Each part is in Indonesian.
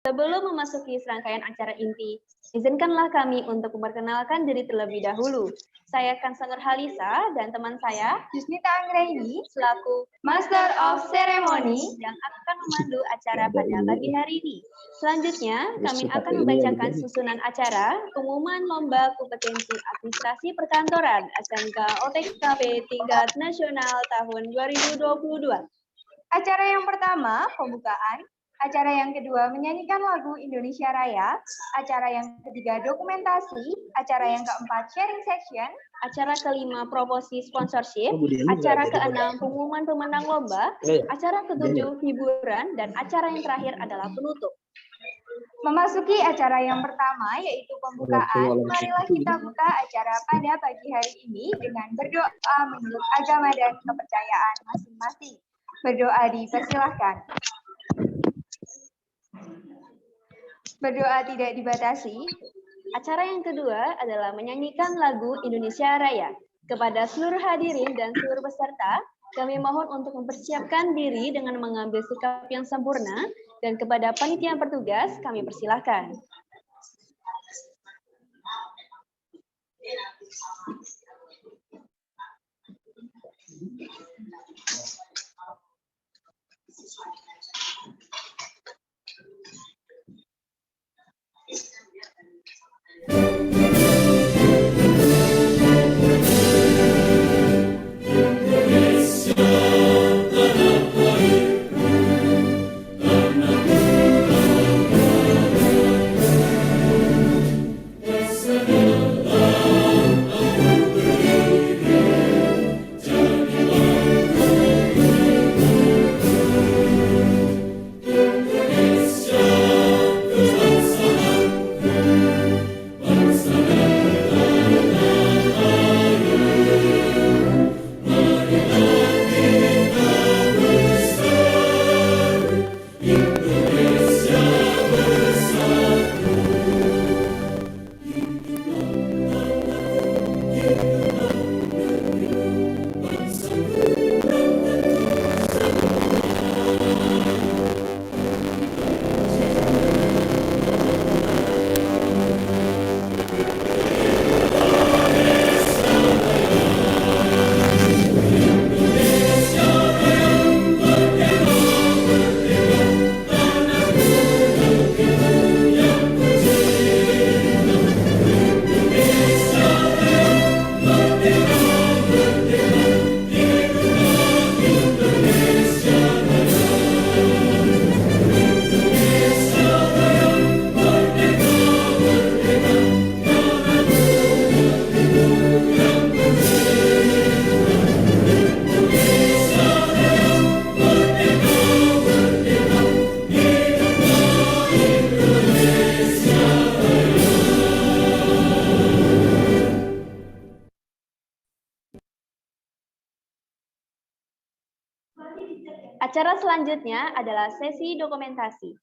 Sebelum memasuki serangkaian acara inti, izinkanlah kami untuk memperkenalkan diri terlebih dahulu. Saya Kansa Nurhalisa dan teman saya, Yusnita Anggraini, selaku Master of Ceremony, yang akan memandu acara pada pagi hari ini. Selanjutnya, kami akan membacakan susunan acara pengumuman lomba kompetensi administrasi perkantoran SMK OTKP tingkat nasional tahun 2022. Acara yang pertama, pembukaan. Acara yang kedua, menyanyikan lagu Indonesia Raya. Acara yang ketiga, dokumentasi. Acara yang keempat, sharing section. Acara kelima, promosi sponsorship. Acara keenam, pengumuman pemenang lomba. Acara ketujuh, hiburan. Dan acara yang terakhir adalah penutup. Memasuki acara yang pertama, yaitu pembukaan. Marilah kita buka acara pada pagi hari ini dengan berdoa menurut agama dan kepercayaan masing-masing. Berdoa dipersilahkan. Berdoa tidak dibatasi. Acara yang kedua adalah menyanyikan lagu Indonesia Raya. Kepada seluruh hadirin dan seluruh peserta, kami mohon untuk mempersiapkan diri dengan mengambil sikap yang sempurna, dan kepada panitia bertugas kami persilahkan. Acara selanjutnya adalah sesi dokumentasi.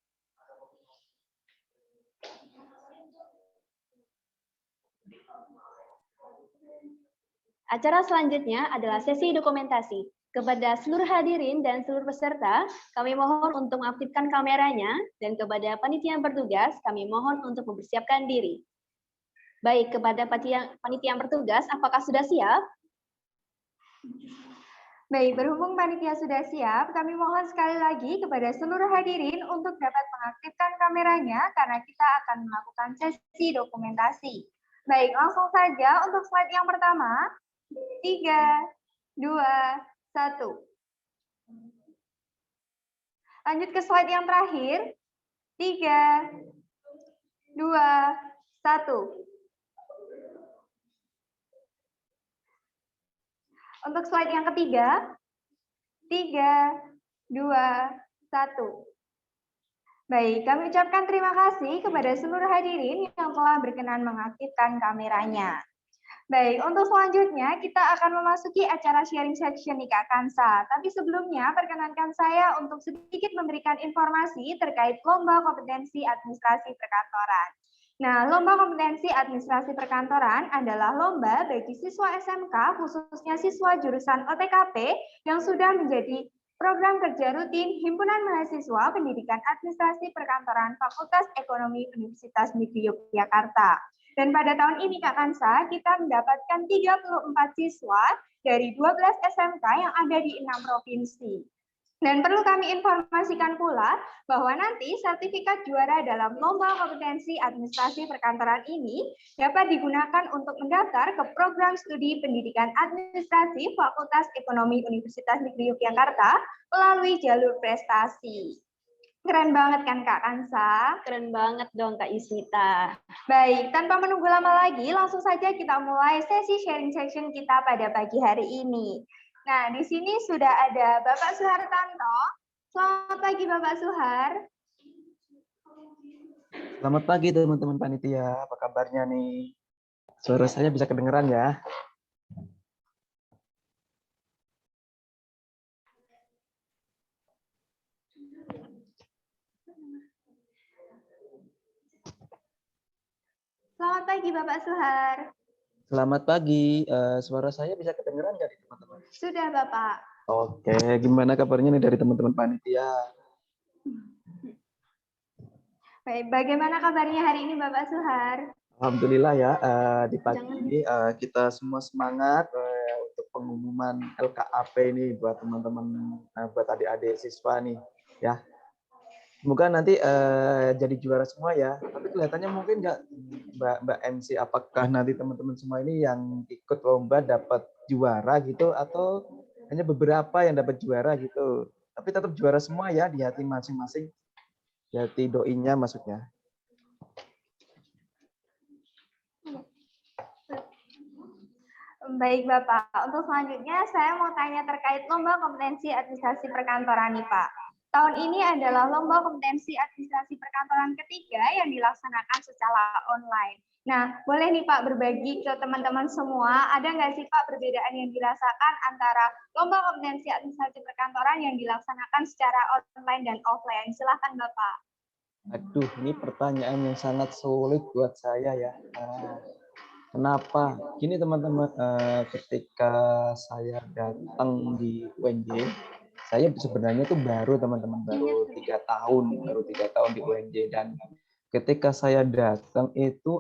Acara selanjutnya adalah sesi dokumentasi. Kepada seluruh hadirin dan seluruh peserta, kami mohon untuk mengaktifkan kameranya, dan kepada panitia yang bertugas, kami mohon untuk mempersiapkan diri. Baik, kepada panitia yang bertugas, apakah sudah siap? Baik, berhubung panitia sudah siap, kami mohon sekali lagi kepada seluruh hadirin untuk dapat mengaktifkan kameranya karena kita akan melakukan sesi dokumentasi. Baik, langsung saja untuk slide yang pertama. 3, 2, 1. Lanjut ke slide yang terakhir. 3, 2, 1. Untuk slide yang ketiga, 3, 2, 1. Baik, kami ucapkan terima kasih kepada seluruh hadirin yang telah berkenan mengaktifkan kameranya. Baik, untuk selanjutnya kita akan memasuki acara sharing section nih Kak Kansa. Tapi sebelumnya perkenankan saya untuk sedikit memberikan informasi terkait lomba kompetensi administrasi perkantoran. Nah, lomba kompetensi administrasi perkantoran adalah lomba bagi siswa SMK, khususnya siswa jurusan OTKP yang sudah menjadi Program Kerja Rutin Himpunan Mahasiswa Pendidikan Administrasi Perkantoran Fakultas Ekonomi Universitas Negeri Yogyakarta. Dan pada tahun ini Kak Kansa, kita mendapatkan 34 siswa dari 12 SMK yang ada di 6 provinsi. Dan perlu kami informasikan pula bahwa nanti sertifikat juara dalam Lomba Kompetensi Administrasi Perkantoran ini dapat digunakan untuk mendaftar ke program studi pendidikan administrasi Fakultas Ekonomi Universitas Negeri Yogyakarta melalui jalur prestasi. Keren banget kan Kak Kansa? Keren banget dong Kak Ismita. Baik, tanpa menunggu lama lagi, langsung saja kita mulai sesi sharing session kita pada pagi hari ini. Nah, di sini sudah ada Bapak Suhartanto. Selamat pagi Bapak Suhar. Selamat pagi teman-teman panitia, apa kabarnya nih? Suara saya bisa kedengeran ya? Selamat pagi Bapak Suhar. Selamat pagi, suara saya bisa kedengeran nggak nih teman-teman? Sudah Bapak. Oke, gimana kabarnya nih dari teman-teman panitia? Baik, bagaimana kabarnya hari ini Bapak Suhar? Alhamdulillah ya, di pagi ini kita semua semangat untuk pengumuman LKAP ini buat teman-teman, buat adik-adik siswa nih ya. Semoga nanti jadi juara semua ya. Tapi kelihatannya mungkin nggak Mbak MC, apakah nanti teman-teman semua ini yang ikut lomba dapat juara gitu atau hanya beberapa yang dapat juara gitu. Tapi tetap juara semua ya di hati masing-masing. Di hati doinya maksudnya. Baik Bapak, untuk selanjutnya saya mau tanya terkait Lomba Kompetensi Administrasi Perkantoran nih Pak. Tahun ini adalah Lomba Kompetensi Administrasi Perkantoran ketiga yang dilaksanakan secara online. Nah, boleh nih Pak berbagi ke teman-teman semua, ada nggak sih Pak perbedaan yang dirasakan antara Lomba Kompetensi Administrasi Perkantoran yang dilaksanakan secara online dan offline? Silahkan Bapak. Aduh, ini pertanyaan yang sangat sulit buat saya ya. Kenapa? Gini teman-teman, ketika saya datang di UNJ, saya sebenarnya itu baru teman-teman, baru 3 tahun di UNJ, dan ketika saya datang itu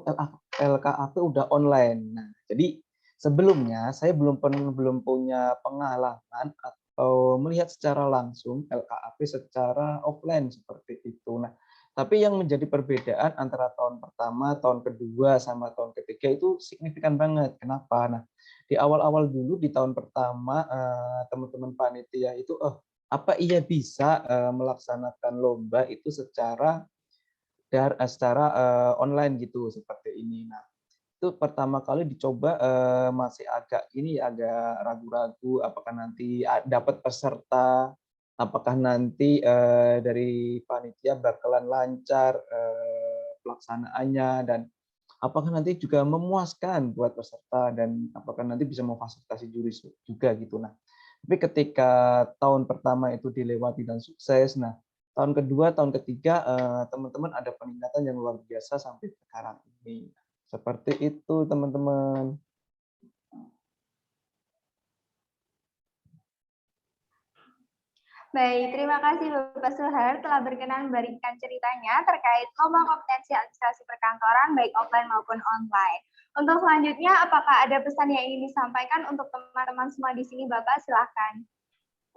LKAP udah online. Nah, jadi sebelumnya saya belum punya pengalaman atau melihat secara langsung LKAP secara offline seperti itu. Nah, tapi yang menjadi perbedaan antara tahun pertama, tahun kedua, sama tahun ketiga itu signifikan banget. Kenapa? Nah, di awal-awal dulu di tahun pertama teman-teman panitia itu, apa iya bisa melaksanakan lomba itu secara online gitu seperti ini. Nah, itu pertama kali dicoba masih agak agak ragu-ragu apakah nanti dapat peserta, apakah nanti dari panitia bakalan lancar pelaksanaannya, dan apakah nanti juga memuaskan buat peserta, dan apakah nanti bisa memfasilitasi juri juga gitu. Nah, tapi ketika tahun pertama itu dilewati dan sukses, nah tahun kedua, tahun ketiga teman-teman ada peningkatan yang luar biasa sampai sekarang ini. Seperti itu teman-teman. Baik, terima kasih Bapak Suhar telah berkenan memberikan ceritanya terkait Lomba Kompetensi Administrasi Perkantoran baik offline maupun online. Untuk selanjutnya, apakah ada pesan yang ingin disampaikan untuk teman-teman semua di sini, Bapak? Silahkan.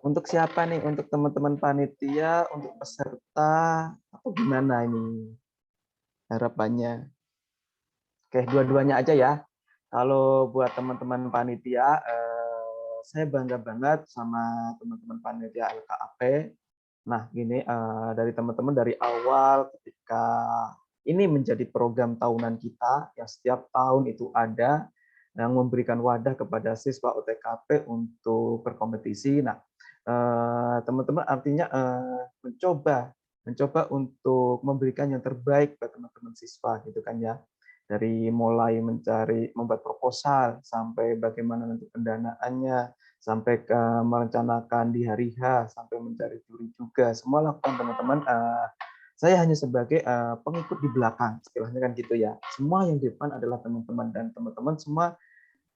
Untuk siapa nih? Untuk teman-teman panitia, untuk peserta, atau gimana ini harapannya? Oke, dua-duanya aja ya. Kalau buat teman-teman panitia, saya bangga banget sama teman-teman panitia LKAP. Nah, gini, dari teman-teman dari awal ketika ini menjadi program tahunan kita yang setiap tahun itu ada, yang memberikan wadah kepada siswa UTKP untuk berkompetisi. Nah, teman-teman artinya mencoba untuk memberikan yang terbaik buat teman-teman siswa gitu kan ya. Dari mulai membuat proposal sampai bagaimana nanti pendanaannya, sampai ke merencanakan di hari H, sampai mencari juri juga, semua lakukan teman-teman. Saya hanya sebagai pengikut di belakang, istilahnya kan gitu ya. Semua yang di depan adalah teman-teman, dan teman-teman semua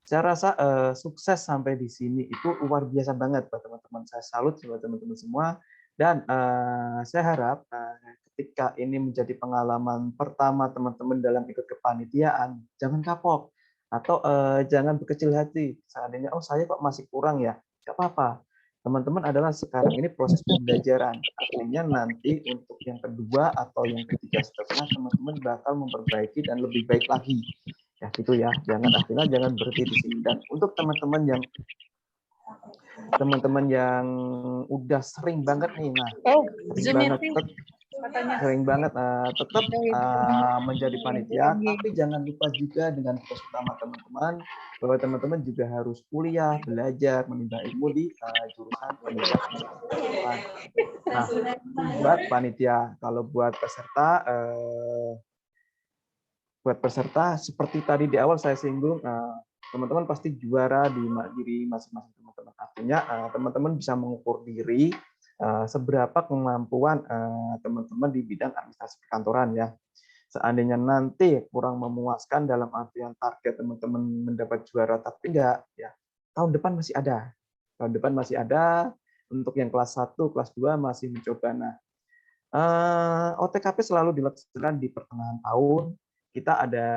Saya rasa sukses sampai di sini itu luar biasa banget buat teman-teman. Saya salut buat teman-teman semua. Dan saya harap ketika ini menjadi pengalaman pertama teman-teman dalam ikut kepanitiaan, jangan kapok atau jangan berkecil hati. Seandainya, oh saya kok masih kurang ya, nggak apa-apa. Teman-teman adalah sekarang ini proses pembelajaran. Artinya nanti untuk yang kedua atau yang ketiga seterusnya, teman-teman bakal memperbaiki dan lebih baik lagi. Ya gitu ya, jangan berhenti di sini. Dan untuk teman-teman yang udah sering banget nih, nah sering banget tetap menjadi panitia, tapi jangan lupa juga dengan tugas utama teman-teman bahwa teman-teman juga harus kuliah, belajar, menimba ilmu di jurusan pendidikan administrasi. Nah, buat panitia, kalau buat peserta seperti tadi di awal saya singgung, teman-teman pasti juara di diri masing-masing teman-teman. Artinya teman-teman bisa mengukur diri seberapa kemampuan teman-teman di bidang administrasi perkantoran ya. Seandainya nanti kurang memuaskan dalam artian target teman-teman mendapat juara tapi enggak, ya tahun depan masih ada. Tahun depan masih ada untuk yang kelas 1, kelas 2 masih mencoba. Nah, OTKP selalu dilaksanakan di pertengahan tahun. Kita ada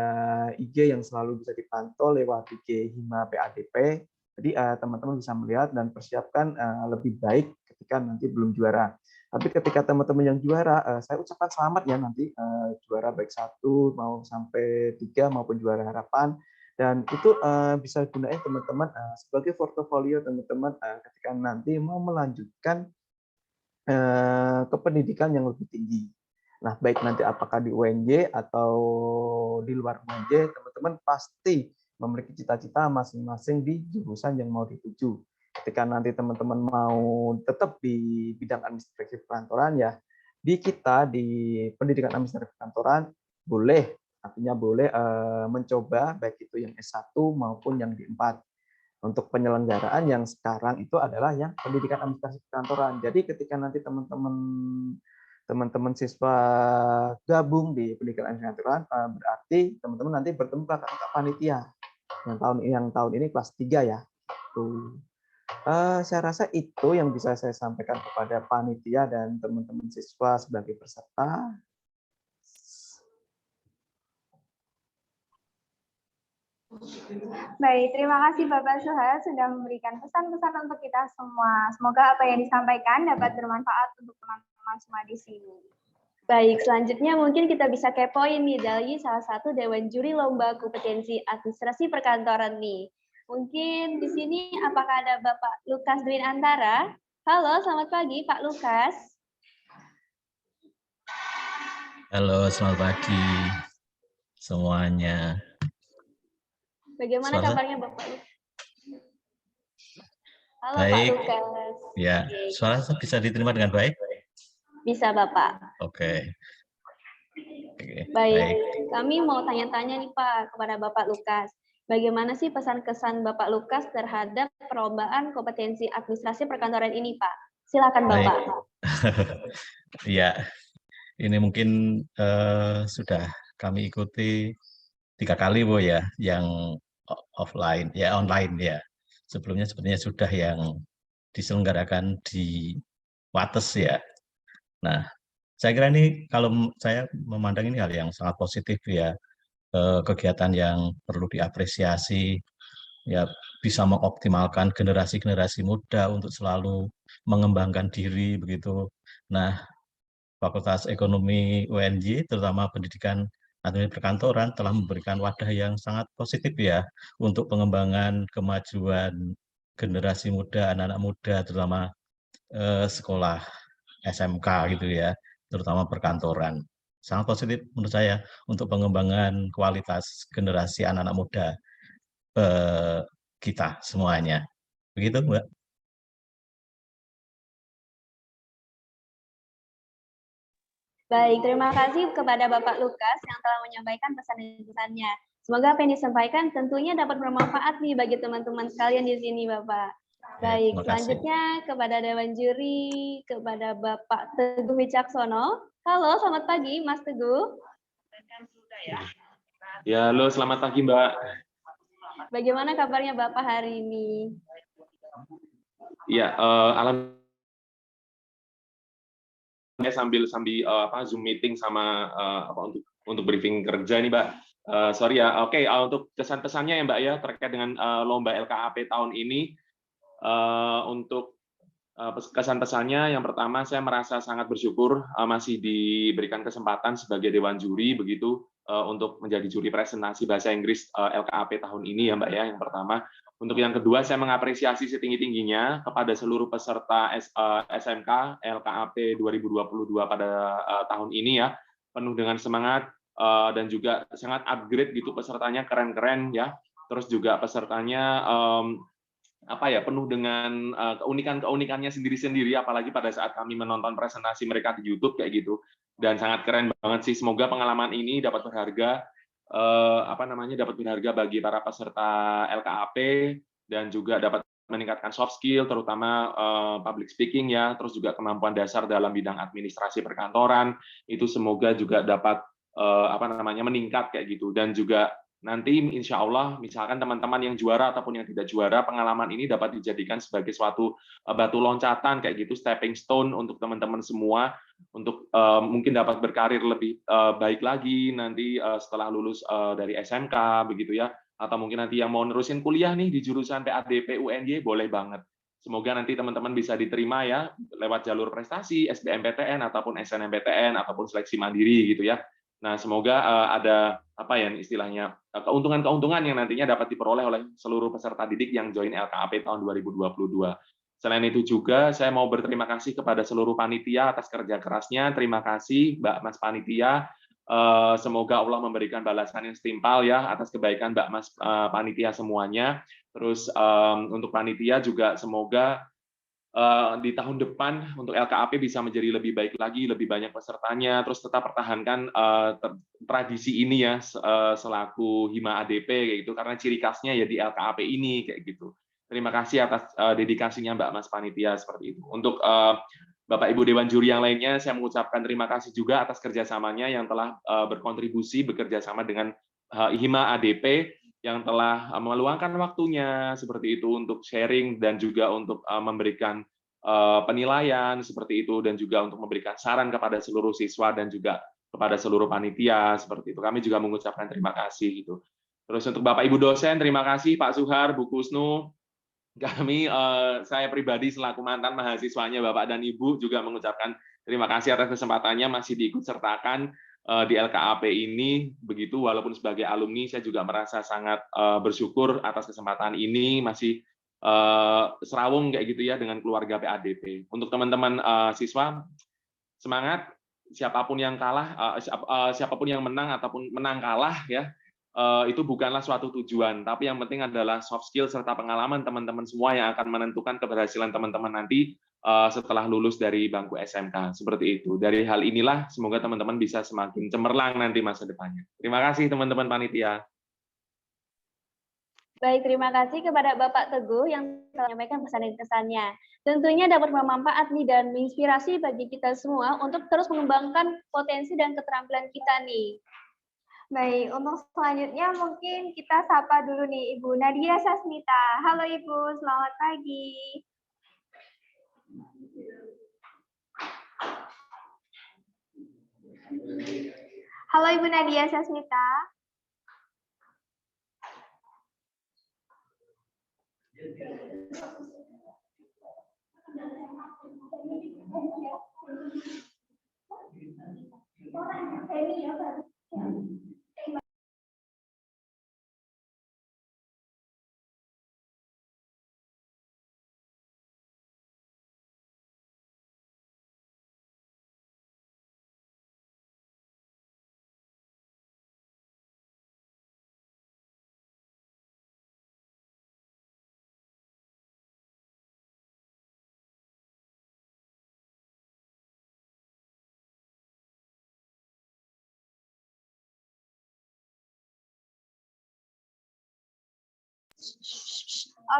IG yang selalu bisa dipantau lewat IG Hima PADP. Jadi teman-teman bisa melihat dan persiapkan lebih baik ketika nanti belum juara. Tapi ketika teman-teman yang juara, saya ucapkan selamat ya nanti juara baik 1 mau sampai 3 maupun juara harapan. Dan itu bisa gunain teman-teman sebagai portofolio teman-teman ketika nanti mau melanjutkan ke pendidikan yang lebih tinggi. Nah, baik nanti apakah di UNJ atau di luar UNJ, teman-teman pasti memiliki cita-cita masing-masing di jurusan yang mau dituju. Ketika nanti teman-teman mau tetap di bidang administrasi perkantoran, ya di kita di pendidikan administrasi perkantoran boleh, artinya boleh mencoba baik itu yang S1 maupun yang D4. Untuk penyelenggaraan yang sekarang itu adalah yang pendidikan administrasi perkantoran. Jadi ketika nanti teman-teman siswa gabung di pendidikan administrasi perkantoran, berarti teman-teman nanti bertemu kakak-kakak panitia yang tahun ini kelas 3 ya. Tuh. Saya rasa itu yang bisa saya sampaikan kepada panitia dan teman-teman siswa sebagai peserta. Baik, terima kasih Bapak Suha sudah memberikan pesan-pesan untuk kita semua. Semoga apa yang disampaikan dapat bermanfaat untuk teman-teman semua di sini. Baik, selanjutnya mungkin kita bisa kepoin nih dari salah satu Dewan Juri Lomba Kompetensi Administrasi Perkantoran nih. Mungkin di sini apakah ada Bapak Lukas Dwi Antara? Halo, selamat pagi Pak Lukas. Halo, selamat pagi semuanya. Bagaimana kabarnya Bapak Lukas? Halo baik. Pak Lukas. Ya, suara bisa diterima dengan baik? Bisa Bapak. Oke. Baik, kami mau tanya-tanya nih Pak kepada Bapak Lukas. Bagaimana sih pesan-kesan Bapak Lukas terhadap perlombaan kompetensi administrasi perkantoran ini Pak? Silakan Bapak. Ya, ini mungkin sudah kami ikuti 3 kali Bu ya, yang offline, ya online ya. Sebelumnya sebenarnya sudah yang diselenggarakan di Wates ya. Nah, saya kira ini kalau saya memandang ini hal yang sangat positif ya, kegiatan yang perlu diapresiasi, ya bisa mengoptimalkan generasi-generasi muda untuk selalu mengembangkan diri begitu. Nah, Fakultas Ekonomi UNJ, terutama pendidikan administrasi perkantoran, telah memberikan wadah yang sangat positif ya untuk pengembangan kemajuan generasi muda, anak-anak muda, terutama sekolah SMK gitu ya, terutama perkantoran. Sangat positif menurut saya untuk pengembangan kualitas generasi anak-anak muda kita semuanya. Begitu, Mbak. Baik, terima kasih kepada Bapak Lukas yang telah menyampaikan pesan-pesannya. Semoga apa yang disampaikan tentunya dapat bermanfaat nih bagi teman-teman sekalian di sini, Bapak. Baik, selanjutnya kepada Dewan Juri, kepada Bapak Teguh Wicaksono. Halo, selamat pagi, Mas Teguh. Ya, halo, selamat pagi, Mbak. Bagaimana kabarnya Bapak hari ini? Iya, alhamdulillah sambil Zoom meeting sama untuk briefing kerja nih, Mbak. Sorry ya. Oke, untuk kesan-pesannya ya, Mbak ya terkait dengan lomba LKAP tahun ini, untuk kesan-pesannya yang pertama saya merasa sangat bersyukur masih diberikan kesempatan sebagai dewan juri begitu untuk menjadi juri presentasi bahasa Inggris LKAP tahun ini ya Mbak ya, yang pertama. Untuk yang kedua, saya mengapresiasi setinggi-tingginya kepada seluruh peserta SMK LKAP 2022 pada tahun ini ya, penuh dengan semangat dan juga sangat upgrade gitu pesertanya, keren-keren ya. Terus juga pesertanya penuh dengan keunikan-keunikannya sendiri-sendiri, apalagi pada saat kami menonton presentasi mereka di YouTube kayak gitu, dan sangat keren banget sih. Semoga pengalaman ini dapat berharga dapat berharga bagi para peserta LKAP dan juga dapat meningkatkan soft skill, terutama public speaking ya, terus juga kemampuan dasar dalam bidang administrasi perkantoran itu semoga juga dapat meningkat kayak gitu. Dan juga nanti insya Allah misalkan teman-teman yang juara ataupun yang tidak juara, pengalaman ini dapat dijadikan sebagai suatu batu loncatan kayak gitu, stepping stone untuk teman-teman semua untuk mungkin dapat berkarir lebih baik lagi nanti setelah lulus dari SMK begitu ya, atau mungkin nanti yang mau nerusin kuliah nih di jurusan PADP UNY boleh banget. Semoga nanti teman-teman bisa diterima ya lewat jalur prestasi SBMPTN ataupun SNMPTN ataupun seleksi mandiri gitu ya. Nah, semoga ada istilahnya keuntungan-keuntungan yang nantinya dapat diperoleh oleh seluruh peserta didik yang join LKAP tahun 2022. Selain itu juga saya mau berterima kasih kepada seluruh panitia atas kerja kerasnya. Terima kasih Mbak Mas panitia. Semoga Allah memberikan balasan yang setimpal ya atas kebaikan Mbak Mas panitia semuanya. Terus untuk panitia juga semoga di tahun depan untuk LKAP bisa menjadi lebih baik lagi, lebih banyak pesertanya, terus tetap pertahankan tradisi ini ya selaku Hima ADP kayak gitu, karena ciri khasnya ya di LKAP ini kayak gitu. Terima kasih atas dedikasinya Mbak Mas panitia seperti itu. Untuk Bapak Ibu Dewan Juri yang lainnya, saya mengucapkan terima kasih juga atas kerjasamanya yang telah berkontribusi bekerja sama dengan Hima ADP yang telah meluangkan waktunya seperti itu untuk sharing dan juga untuk memberikan penilaian seperti itu, dan juga untuk memberikan saran kepada seluruh siswa dan juga kepada seluruh panitia seperti itu. Kami juga mengucapkan terima kasih gitu. Terus untuk Bapak Ibu dosen, terima kasih Pak Suhar, Bu Kusnu. Kami saya pribadi selaku mantan mahasiswanya Bapak dan Ibu juga mengucapkan terima kasih atas kesempatannya masih diikut sertakan di LKAP ini begitu. Walaupun sebagai alumni saya juga merasa sangat bersyukur atas kesempatan ini, masih serawung kayak gitu ya dengan keluarga PADP. Untuk teman-teman siswa, semangat, siapapun yang kalah siapapun yang menang ataupun menang kalah ya, itu bukanlah suatu tujuan, tapi yang penting adalah soft skill serta pengalaman teman-teman semua yang akan menentukan keberhasilan teman-teman nanti setelah lulus dari bangku SMK. Seperti itu. Dari hal inilah semoga teman-teman bisa semakin cemerlang nanti masa depannya. Terima kasih teman-teman panitia. Baik, terima kasih kepada Bapak Teguh yang telah menyampaikan pesan dan kesannya. Tentunya dapat bermanfaat nih dan menginspirasi bagi kita semua untuk terus mengembangkan potensi dan keterampilan kita nih. Baik, untuk selanjutnya mungkin kita sapa dulu nih Ibu Nadia Sasmita. Halo Ibu, selamat pagi. Halo Ibu Nadia Sasmita.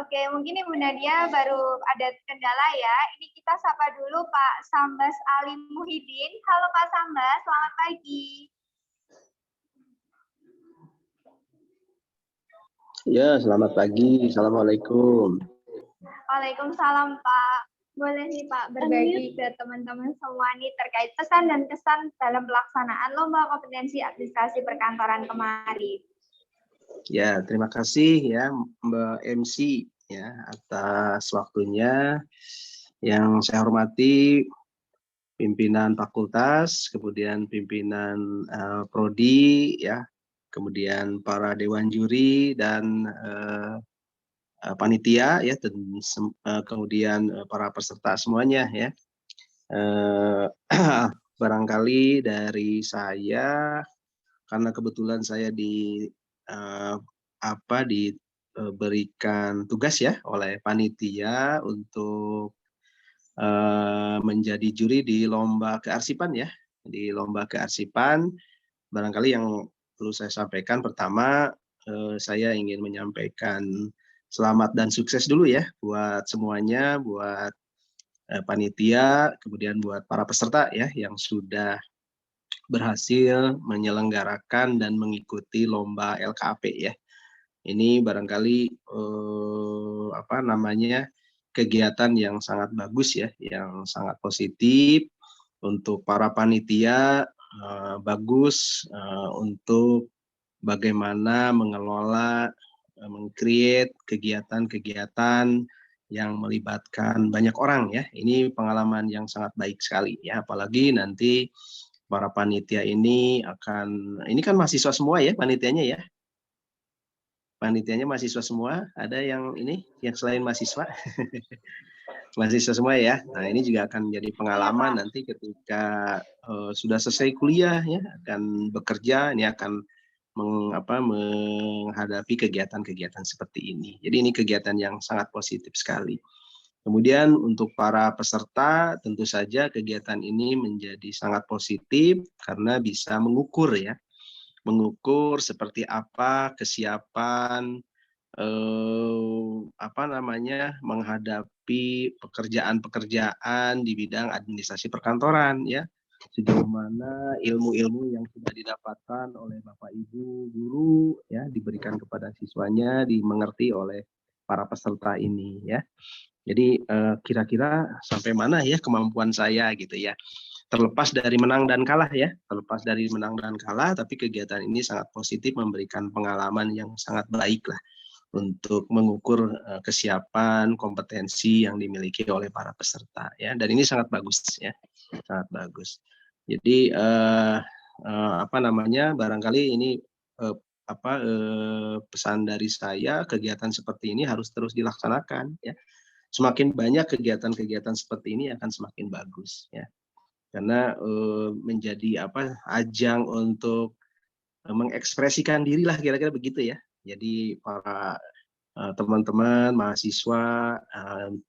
Oke, mungkin Ibu Nadia baru ada kendala ya. Ini kita sapa dulu Pak Sambas Ali Muhyiddin. Halo Pak Sambas, selamat pagi. Ya, selamat pagi. Assalamualaikum. Waalaikumsalam Pak. Boleh nih Pak berbagi ke teman-teman semua nih terkait pesan dan kesan dalam pelaksanaan Lomba Kompetensi Administrasi Perkantoran kemarin. Ya, terima kasih ya Mbak MC ya atas waktunya. Yang saya hormati pimpinan fakultas, kemudian pimpinan prodi ya, kemudian para dewan juri dan panitia ya, dan kemudian para peserta semuanya ya. Barangkali dari saya, karena kebetulan saya diberikan tugas ya oleh panitia untuk menjadi juri di lomba kearsipan ya. Di lomba kearsipan, barangkali yang perlu saya sampaikan pertama, saya ingin menyampaikan selamat dan sukses dulu ya buat semuanya, buat panitia, kemudian buat para peserta ya yang sudah berhasil menyelenggarakan dan mengikuti lomba LKAP ya. Ini barangkali kegiatan yang sangat bagus ya, yang sangat positif untuk para panitia, bagus untuk bagaimana mengelola, meng-create kegiatan-kegiatan yang melibatkan banyak orang ya. Ini pengalaman yang sangat baik sekali ya, apalagi nanti para panitia ini kan mahasiswa semua ya panitianya ya. Panitianya mahasiswa semua, ada yang selain mahasiswa. Mahasiswa semua ya. Nah, ini juga akan menjadi pengalaman nanti ketika sudah selesai kuliah ya, akan bekerja, ini akan menghadapi kegiatan-kegiatan seperti ini. Jadi ini kegiatan yang sangat positif sekali. Kemudian untuk para peserta, tentu saja kegiatan ini menjadi sangat positif karena bisa mengukur ya, mengukur seperti apa kesiapan menghadapi pekerjaan-pekerjaan di bidang administrasi perkantoran ya, sejauh mana ilmu-ilmu yang sudah didapatkan oleh Bapak Ibu guru ya diberikan kepada siswanya, dimengerti oleh para peserta ini ya. Jadi kira-kira sampai mana ya kemampuan saya gitu ya. Terlepas dari menang dan kalah ya, terlepas dari menang dan kalah, tapi kegiatan ini sangat positif, memberikan pengalaman yang sangat baik lah untuk mengukur kesiapan, kompetensi yang dimiliki oleh para peserta ya. Dan ini sangat bagus ya, sangat bagus. Jadi barangkali ini pesan dari saya, kegiatan seperti ini harus terus dilaksanakan ya. Semakin banyak kegiatan-kegiatan seperti ini akan semakin bagus ya. Karena menjadi ajang untuk mengekspresikan diri lah, kira-kira begitu ya. Jadi para teman-teman mahasiswa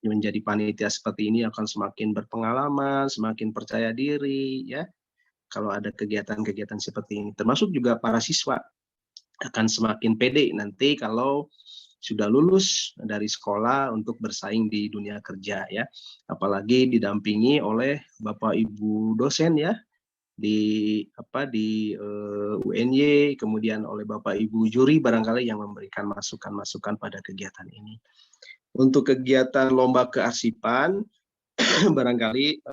menjadi panitia seperti ini akan semakin berpengalaman, semakin percaya diri ya. Kalau ada kegiatan-kegiatan seperti ini, termasuk juga para siswa akan semakin pede nanti kalau sudah lulus dari sekolah untuk bersaing di dunia kerja ya. Apalagi didampingi oleh Bapak Ibu dosen ya, di UNY, kemudian oleh Bapak Ibu juri barangkali yang memberikan masukan-masukan pada kegiatan ini. Untuk kegiatan lomba kearsipan barangkali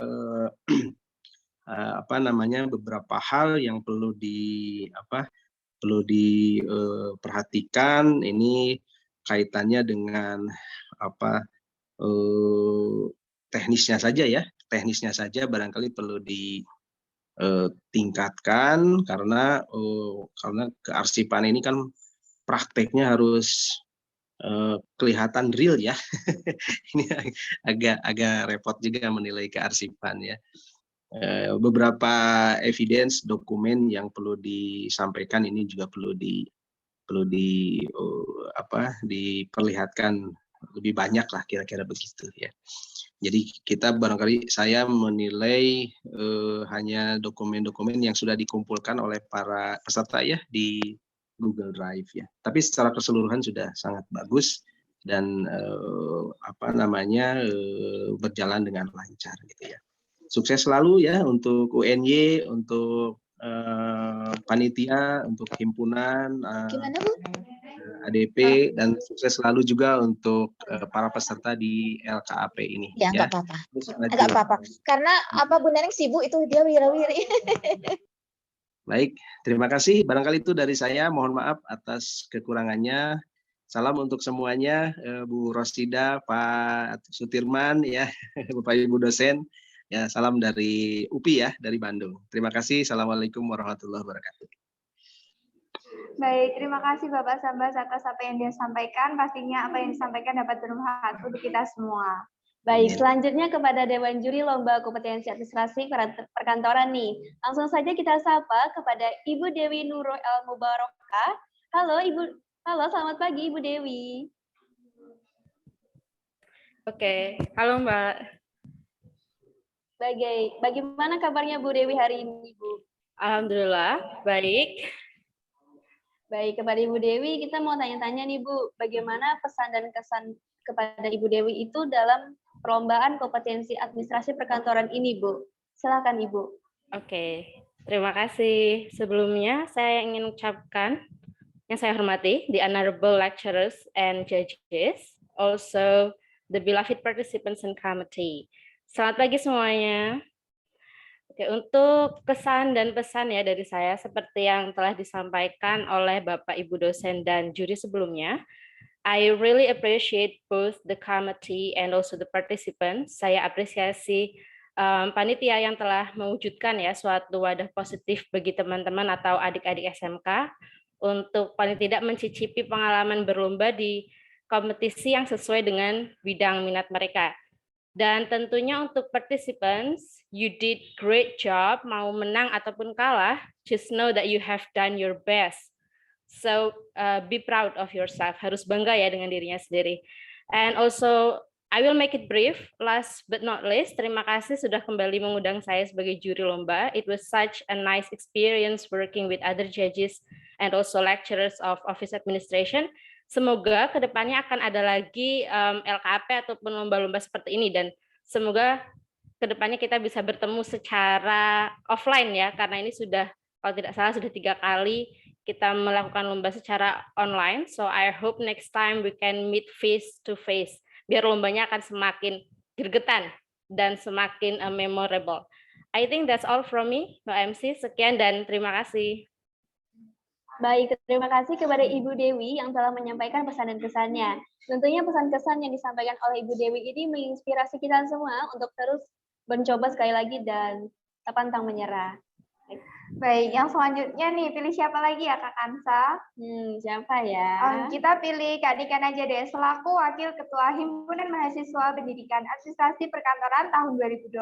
beberapa hal yang perlu diperhatikan. Ini kaitannya dengan teknisnya saja ya. Teknisnya saja barangkali perlu tingkatkan karena kearsipan ini kan prakteknya harus kelihatan real ya. Ini agak repot juga menilai kearsipan ya. Beberapa evidence dokumen yang perlu disampaikan ini juga perlu diperlihatkan lebih banyak lah, kira-kira begitu ya. Jadi saya menilai hanya dokumen-dokumen yang sudah dikumpulkan oleh para peserta ya di Google Drive ya. Tapi secara keseluruhan sudah sangat bagus dan berjalan dengan lancar gitu ya. Sukses selalu ya untuk UNY, untuk panitia, untuk himpunan ADP, dan sukses selalu juga untuk para peserta di LKAP ini. Ya, Ya, nggak apa-apa. terus maju. Nggak apa-apa. Karena Bu Neneng sibuk itu dia wira-wiri. Baik, terima kasih. Barangkali itu dari saya. Mohon maaf atas kekurangannya. Salam untuk semuanya, Bu Rosida, Pak Sutirman, ya, Bapak Ibu dosen. Ya, salam dari UPI ya, dari Bandung. Terima kasih. Assalamualaikum warahmatullahi wabarakatuh. Baik, terima kasih Bapak Sambas atas apa yang dia sampaikan. Pastinya apa yang disampaikan dapat bermanfaat untuk kita semua. Baik, selanjutnya kepada Dewan Juri Lomba Kompetensi Administrasi Perkantoran nih. Langsung saja kita sapa kepada Ibu Dewi Nurul El Mubarakah. Halo Ibu, halo selamat pagi Ibu Dewi. Oke, halo Mbak. Bagaimana kabarnya Bu Dewi hari ini, Bu? Alhamdulillah, baik. Baik, kepada Ibu Dewi, kita mau tanya-tanya nih Bu, bagaimana pesan dan kesan kepada Ibu Dewi itu dalam perlombaan kompetensi administrasi perkantoran ini, Bu? Silakan Ibu. Oke, terima kasih. Sebelumnya saya ingin ucapkan yang saya hormati, the honorable lecturers and judges, also the beloved participants and committee. Selamat pagi semuanya. Oke, untuk kesan dan pesan ya dari saya, seperti yang telah disampaikan oleh Bapak Ibu dosen dan juri sebelumnya, I really appreciate both the committee and also the participants. Saya apresiasi panitia yang telah mewujudkan ya suatu wadah positif bagi teman-teman atau adik-adik SMK untuk paling tidak mencicipi pengalaman berlomba di kompetisi yang sesuai dengan bidang minat mereka. Dan tentunya untuk participants, you did great job, mau menang ataupun kalah, just know that you have done your best. So be proud of yourself, harus bangga ya dengan dirinya sendiri. And also, I will make it brief, last but not least, terima kasih sudah kembali mengundang saya sebagai juri lomba. It was such a nice experience working with other judges and also lecturers of Office Administration. Semoga kedepannya akan ada lagi LKAP ataupun lomba-lomba seperti ini, dan semoga kedepannya kita bisa bertemu secara offline ya, karena ini sudah, kalau tidak salah sudah 3 kali kita melakukan lomba secara online. So I hope next time we can meet face to face, biar lombanya akan semakin gregetan dan semakin memorable. I think that's all from me, Mbak MC. Sekian dan terima kasih. Baik, terima kasih kepada Ibu Dewi yang telah menyampaikan pesan dan kesannya. Tentunya pesan-kesan yang disampaikan oleh Ibu Dewi ini menginspirasi kita semua untuk terus mencoba sekali lagi dan tak pantang menyerah. Baik, yang selanjutnya nih, pilih siapa lagi ya Kak Kansa? Siapa ya? Kita pilih Kak Niken aja deh, selaku Wakil Ketua Himpunan Mahasiswa Pendidikan Administrasi Perkantoran tahun 2022.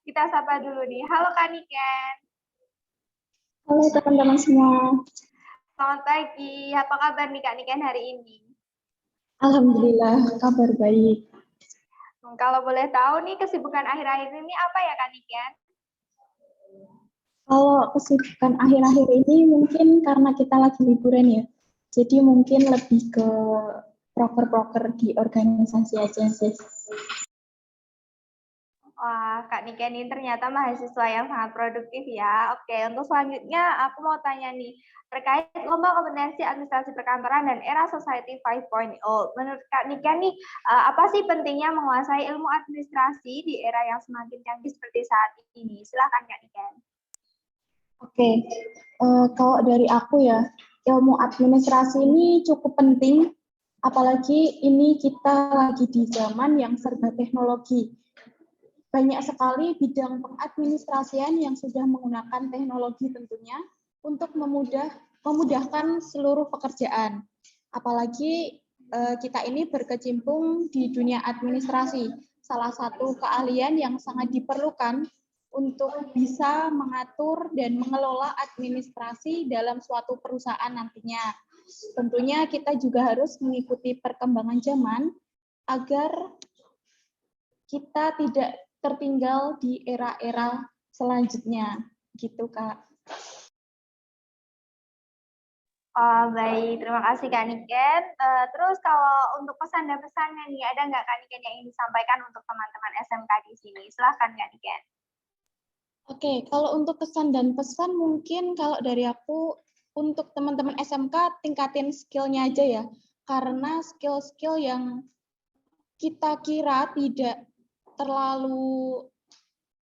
Kita sapa dulu nih, halo Kak Niken. Halo teman-teman semua. Selamat pagi, apa kabar nih Kak Niken hari ini? Alhamdulillah, kabar baik. Kalau boleh tahu nih, kesibukan akhir-akhir ini apa ya Kak Niken? Kalau kesibukan akhir-akhir ini mungkin karena kita lagi liburan ya, jadi mungkin lebih ke proker-proker di organisasi aja sih. Wah, Kak Niken ini ternyata mahasiswa yang sangat produktif ya. Oke, untuk selanjutnya aku mau tanya nih, terkait lomba kompetensi administrasi perkantoran dan era society 5.0. Menurut Kak Niken nih, apa sih pentingnya menguasai ilmu administrasi di era yang semakin canggih seperti saat ini? Silakan Kak Niken. Oke, kalau dari aku ya, ilmu administrasi ini cukup penting, apalagi ini kita lagi di zaman yang serba teknologi. Banyak sekali bidang pengadministrasian yang sudah menggunakan teknologi tentunya untuk memudahkan seluruh pekerjaan. Apalagi kita ini berkecimpung di dunia administrasi, salah satu keahlian yang sangat diperlukan untuk bisa mengatur dan mengelola administrasi dalam suatu perusahaan nantinya. Tentunya kita juga harus mengikuti perkembangan zaman agar kita tidak tertinggal di era-era selanjutnya. Gitu, Kak. Baik, terima kasih Kak Niken. Terus kalau untuk pesan dan pesannya nih, ada nggak Kak Niken yang ingin disampaikan untuk teman-teman SMK di sini? Silahkan Kak Niken. Oke, kalau untuk kesan dan pesan mungkin kalau dari aku untuk teman-teman SMK tingkatin skill-nya aja ya. Karena skill-skill yang kita kira tidak terlalu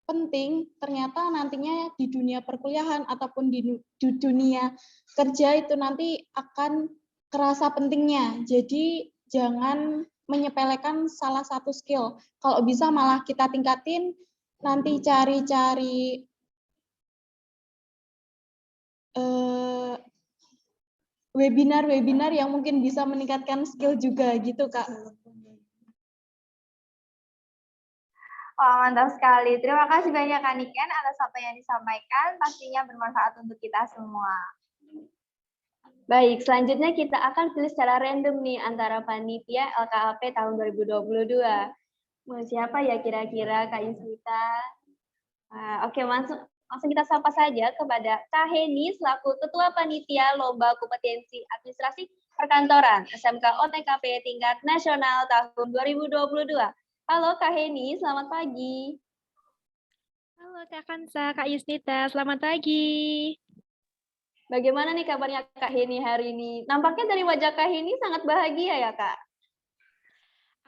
penting, ternyata nantinya di dunia perkuliahan ataupun di dunia kerja itu nanti akan kerasa pentingnya. Jadi jangan menyepelekan salah satu skill. Kalau bisa malah kita tingkatin, nanti cari-cari webinar-webinar yang mungkin bisa meningkatkan skill juga gitu, Kak. Wah, mantap sekali. Terima kasih banyak Kak Niken atas apa yang disampaikan. Pastinya bermanfaat untuk kita semua. Baik, selanjutnya kita akan pilih secara random nih antara panitia LKAP tahun 2022. Mau siapa ya kira-kira, Kak Yusmita? Oke, langsung kita sapa saja kepada Kak Heni selaku Ketua Panitia Lomba Kompetensi Administrasi Perkantoran SMK OTKP tingkat nasional tahun 2022. Halo Kak Heni, selamat pagi. Halo Kak Kansa, Kak Yusnita, selamat pagi. Bagaimana nih kabarnya Kak Heni hari ini? Nampaknya dari wajah Kak Heni sangat bahagia ya Kak?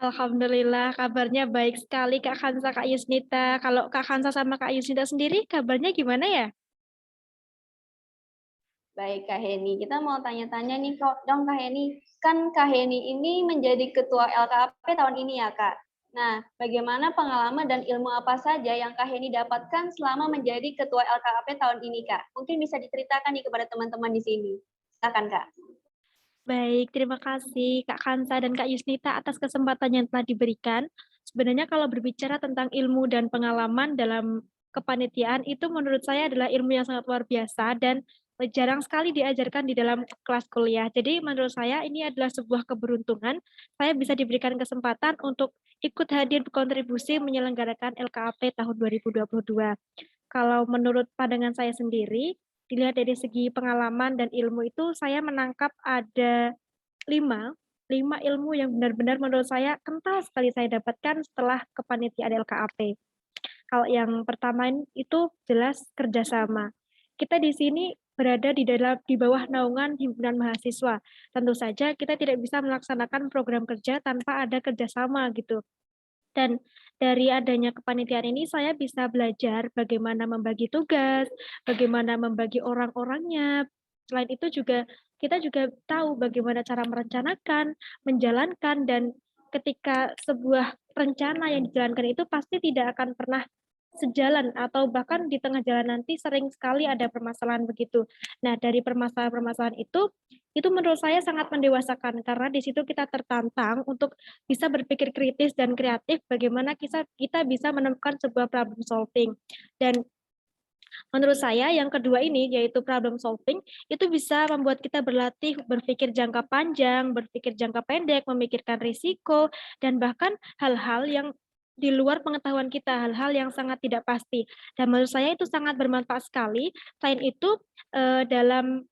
Alhamdulillah kabarnya baik sekali Kak Kansa, Kak Yusnita. Kalau Kak Kansa sama Kak Yusnita sendiri kabarnya gimana ya? Baik Kak Heni, kita mau tanya-tanya nih kok dong Kak Heni. Kan Kak Heni ini menjadi Ketua LKAP tahun ini ya Kak. Nah, bagaimana pengalaman dan ilmu apa saja yang Kak Heni dapatkan selama menjadi Ketua LKAP tahun ini Kak? Mungkin bisa diceritakan nih kepada teman-teman di sini. Silakan Kak. Baik, terima kasih Kak Kansa dan Kak Yusnita atas kesempatan yang telah diberikan. Sebenarnya kalau berbicara tentang ilmu dan pengalaman dalam kepanitiaan itu menurut saya adalah ilmu yang sangat luar biasa dan jarang sekali diajarkan di dalam kelas kuliah. Jadi menurut saya ini adalah sebuah keberuntungan. Saya bisa diberikan kesempatan untuk ikut hadir berkontribusi menyelenggarakan LKAP tahun 2022. Kalau menurut pandangan saya sendiri, dilihat dari segi pengalaman dan ilmu itu saya menangkap ada 5 ilmu yang benar-benar menurut saya kental sekali saya dapatkan setelah kepanitiaan LKAP. Kalau yang pertama itu jelas kerjasama. Kita di sini berada di bawah naungan himpunan mahasiswa. Tentu saja kita tidak bisa melaksanakan program kerja tanpa ada kerjasama gitu. Dan dari adanya kepanitiaan ini saya bisa belajar bagaimana membagi tugas, bagaimana membagi orang-orangnya. Selain itu juga kita juga tahu bagaimana cara merencanakan, menjalankan, dan ketika sebuah rencana yang dijalankan itu pasti tidak akan pernah sejalan atau bahkan di tengah jalan nanti sering sekali ada permasalahan begitu. Nah, dari permasalahan-permasalahan itu menurut saya sangat mendewasakan karena di situ kita tertantang untuk bisa berpikir kritis dan kreatif bagaimana kita bisa menemukan sebuah problem solving. Dan menurut saya yang kedua ini yaitu problem solving itu bisa membuat kita berlatih berpikir jangka panjang, berpikir jangka pendek, memikirkan risiko dan bahkan hal-hal yang di luar pengetahuan kita, hal-hal yang sangat tidak pasti. Dan menurut saya itu sangat bermanfaat sekali. Selain itu dalam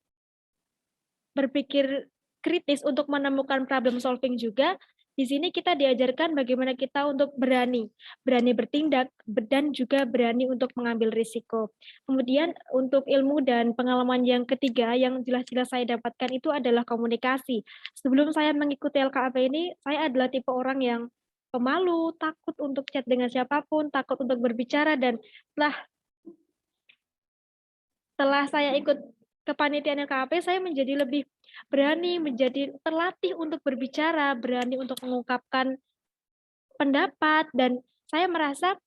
berpikir kritis untuk menemukan problem solving juga, di sini kita diajarkan bagaimana kita untuk berani bertindak, dan juga berani untuk mengambil risiko. Kemudian untuk ilmu dan pengalaman yang ketiga yang jelas-jelas saya dapatkan itu adalah komunikasi. Sebelum saya mengikuti LKAP ini, saya adalah tipe orang yang pemalu, takut untuk chat dengan siapapun, takut untuk berbicara, dan setelah saya ikut kepanitiaan LKAP, saya menjadi lebih berani, menjadi terlatih untuk berbicara, berani untuk mengungkapkan pendapat, dan saya merasa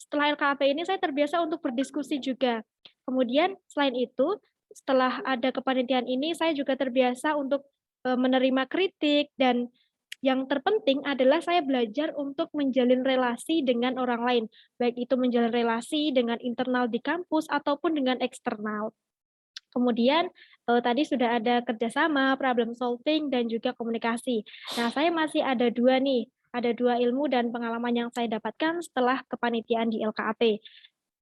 setelah LKAP ini saya terbiasa untuk berdiskusi juga. Kemudian selain itu, setelah ada kepanitiaan ini, saya juga terbiasa untuk menerima kritik, dan yang terpenting adalah saya belajar untuk menjalin relasi dengan orang lain, baik itu menjalin relasi dengan internal di kampus ataupun dengan eksternal. Kemudian tadi sudah ada kerjasama, problem solving, dan juga komunikasi. Nah, saya masih ada dua ilmu dan pengalaman yang saya dapatkan setelah kepanitiaan di LKAP.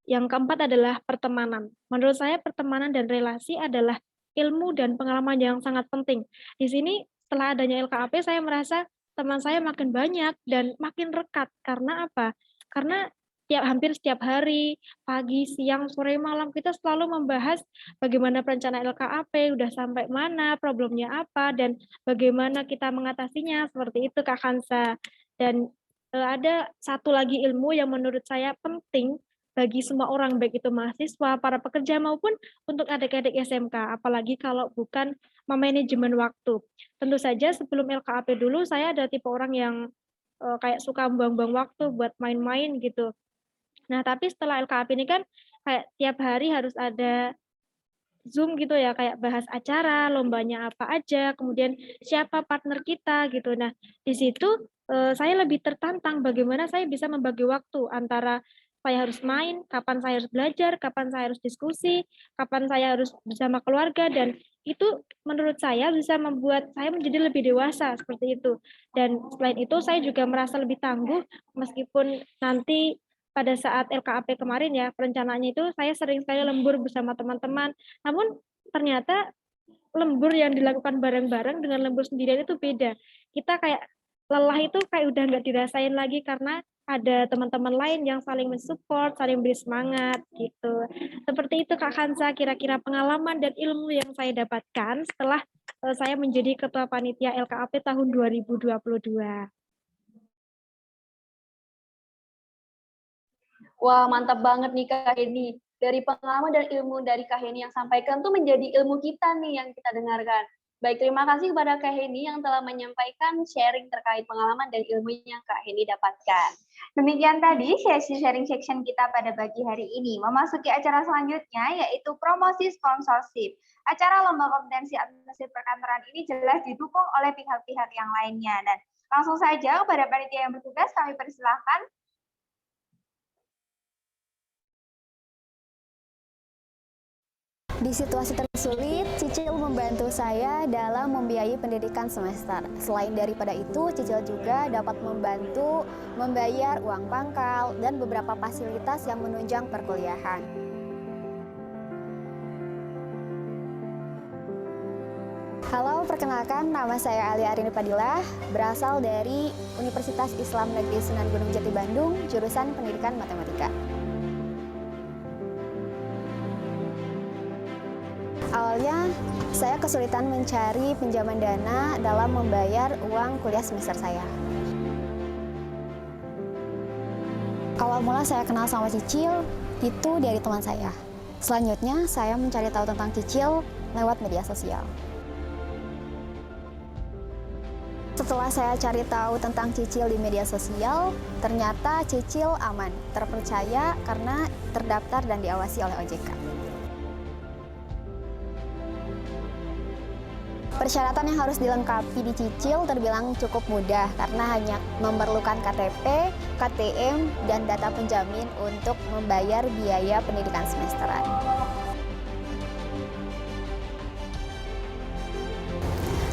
Yang keempat adalah pertemanan. Menurut saya pertemanan dan relasi adalah ilmu dan pengalaman yang sangat penting. Di sini setelah adanya LKAP saya merasa teman saya makin banyak dan makin rekat. Karena apa? Karena hampir setiap hari, pagi, siang, sore, malam, kita selalu membahas bagaimana perencanaan LKAP, udah sampai mana, problemnya apa, dan bagaimana kita mengatasinya, seperti itu Kak Kansa. Dan ada satu lagi ilmu yang menurut saya penting bagi semua orang, baik itu mahasiswa, para pekerja, maupun untuk adik-adik SMK, apalagi kalau bukan memanajemen waktu. Tentu saja sebelum LKAP dulu, saya ada tipe orang yang kayak suka buang-buang waktu buat main-main gitu. Nah, tapi setelah LKAP ini kan kayak tiap hari harus ada Zoom gitu ya, kayak bahas acara, lombanya apa aja, kemudian siapa partner kita gitu. Nah, di situ saya lebih tertantang bagaimana saya bisa membagi waktu antara saya harus main, kapan saya harus belajar, kapan saya harus diskusi, kapan saya harus bersama keluarga, dan itu menurut saya bisa membuat saya menjadi lebih dewasa seperti itu. Dan selain itu saya juga merasa lebih tangguh meskipun nanti pada saat LKAP kemarin ya, perencanaannya itu saya sering sekali lembur bersama teman-teman. Namun ternyata lembur yang dilakukan bareng-bareng dengan lembur sendirian itu beda. Kita kayak lelah itu kayak udah nggak dirasain lagi karena ada teman-teman lain yang saling mensupport, saling beri semangat gitu. Seperti itu Kak Kansa, kira-kira pengalaman dan ilmu yang saya dapatkan setelah saya menjadi Ketua Panitia LKAP tahun 2022. Wah, mantap banget nih Kak Heni. Dari pengalaman dan ilmu dari Kak Heni yang sampaikan tuh menjadi ilmu kita nih yang kita dengarkan. Baik, terima kasih kepada Kak Heni yang telah menyampaikan sharing terkait pengalaman dan ilmu yang Kak Heni dapatkan. Demikian tadi sesi sharing section kita pada pagi hari ini. Memasuki acara selanjutnya yaitu promosi sponsorship. Acara lomba kompetensi administrasi perkantoran ini jelas didukung oleh pihak-pihak yang lainnya. Dan langsung saja kepada panitia yang bertugas kami persilahkan. Di situasi tersulit, Cicil membantu saya dalam membiayai pendidikan semester. Selain daripada itu, Cicil juga dapat membantu membayar uang pangkal dan beberapa fasilitas yang menunjang perkuliahan. Halo, perkenalkan nama saya Alia Arini Padilah, berasal dari Universitas Islam Negeri Sunan Gunung Jati Bandung, jurusan Pendidikan Matematika. Awalnya, saya kesulitan mencari pinjaman dana dalam membayar uang kuliah semester saya. Awal mula saya kenal sama Cicil, itu dari teman saya. Selanjutnya, saya mencari tahu tentang Cicil lewat media sosial. Setelah saya cari tahu tentang Cicil di media sosial, ternyata Cicil aman, terpercaya karena terdaftar dan diawasi oleh OJK. Persyaratan yang harus dilengkapi di Cicil terbilang cukup mudah karena hanya memerlukan KTP, KTM, dan data penjamin untuk membayar biaya pendidikan semesteran.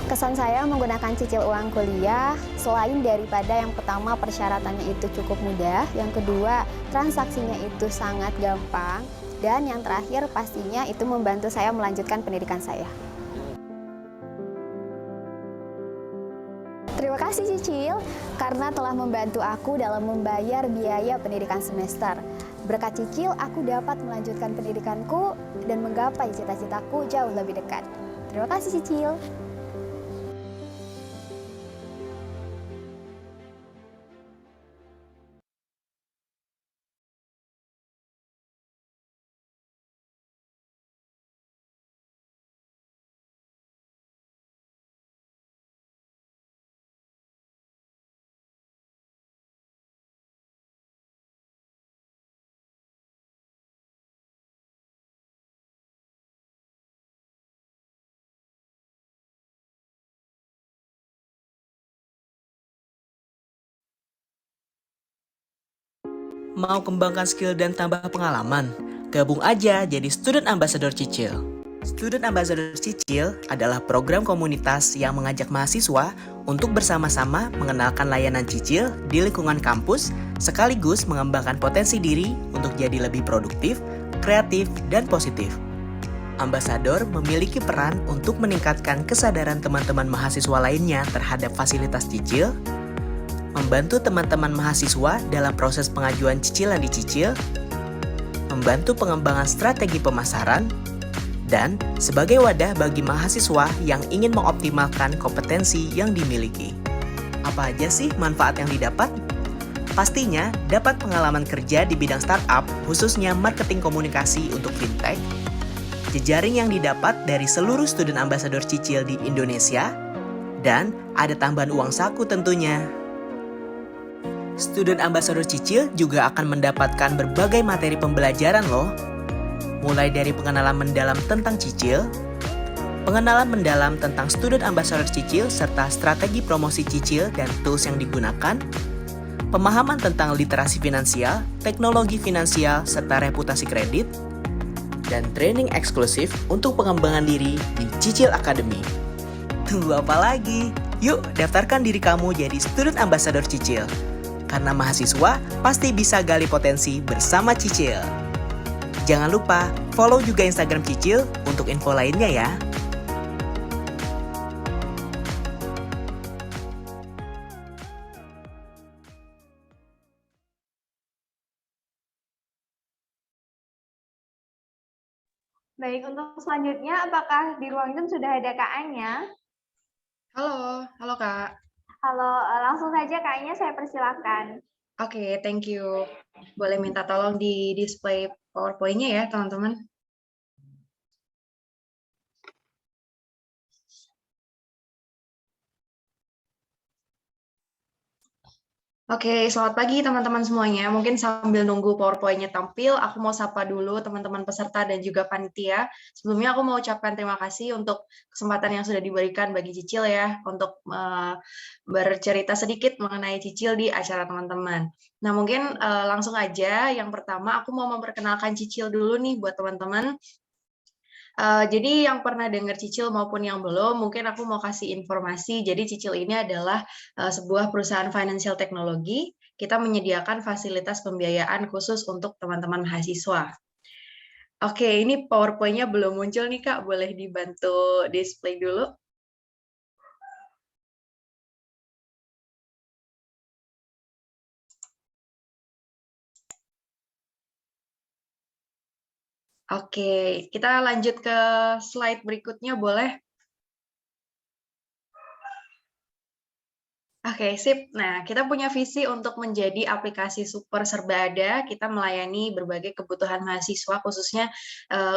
Kesan saya menggunakan Cicil uang kuliah, selain daripada yang pertama persyaratannya itu cukup mudah, yang kedua transaksinya itu sangat gampang, dan yang terakhir pastinya itu membantu saya melanjutkan pendidikan saya. Terima kasih Cicil karena telah membantu aku dalam membayar biaya pendidikan semester. Berkat Cicil, aku dapat melanjutkan pendidikanku dan menggapai cita-citaku jauh lebih dekat. Terima kasih Cicil. Mau kembangkan skill dan tambah pengalaman? Gabung aja jadi Student Ambassador Cicil. Student Ambassador Cicil adalah program komunitas yang mengajak mahasiswa untuk bersama-sama mengenalkan layanan Cicil di lingkungan kampus, sekaligus mengembangkan potensi diri untuk jadi lebih produktif, kreatif, dan positif. Ambassador memiliki peran untuk meningkatkan kesadaran teman-teman mahasiswa lainnya terhadap fasilitas Cicil, membantu teman-teman mahasiswa dalam proses pengajuan cicilan dicicil, membantu pengembangan strategi pemasaran, dan sebagai wadah bagi mahasiswa yang ingin mengoptimalkan kompetensi yang dimiliki. Apa aja sih manfaat yang didapat? Pastinya dapat pengalaman kerja di bidang startup, khususnya marketing komunikasi untuk fintech, jejaring yang didapat dari seluruh student ambassador Cicil di Indonesia, dan ada tambahan uang saku tentunya. Student ambassador Cicil juga akan mendapatkan berbagai materi pembelajaran loh, mulai dari pengenalan mendalam tentang Cicil, pengenalan mendalam tentang student ambassador Cicil serta strategi promosi Cicil dan tools yang digunakan, pemahaman tentang literasi finansial, teknologi finansial, serta reputasi kredit, dan training eksklusif untuk pengembangan diri di Cicil Academy. Tunggu apa lagi? Yuk daftarkan diri kamu jadi student ambassador Cicil. Karena mahasiswa pasti bisa gali potensi bersama Cicil. Jangan lupa follow juga Instagram Cicil untuk info lainnya ya. Baik, untuk selanjutnya, apakah di ruang Zoom sudah ada Kak Anya? Halo Kak. Halo, langsung saja Kak Anya saya persilakan. Oke, thank you. Boleh minta tolong di display PowerPoint-nya ya, teman-teman. Oke, selamat pagi teman-teman semuanya. Mungkin sambil nunggu PowerPoint-nya tampil, aku mau sapa dulu teman-teman peserta dan juga panitia. Sebelumnya aku mau ucapkan terima kasih untuk kesempatan yang sudah diberikan bagi Cicil ya, untuk bercerita sedikit mengenai Cicil di acara teman-teman. Nah, mungkin langsung aja, yang pertama aku mau memperkenalkan Cicil dulu nih buat teman-teman. Jadi yang pernah dengar Cicil maupun yang belum, mungkin aku mau kasih informasi. Jadi Cicil ini adalah sebuah perusahaan financial teknologi. Kita menyediakan fasilitas pembiayaan khusus untuk teman-teman mahasiswa. Oke, ini PowerPoint-nya belum muncul nih Kak, boleh dibantu display dulu. Oke, kita lanjut ke slide berikutnya, boleh? Oke, sip. Nah, kita punya visi untuk menjadi aplikasi super serba ada. Kita melayani berbagai kebutuhan mahasiswa, khususnya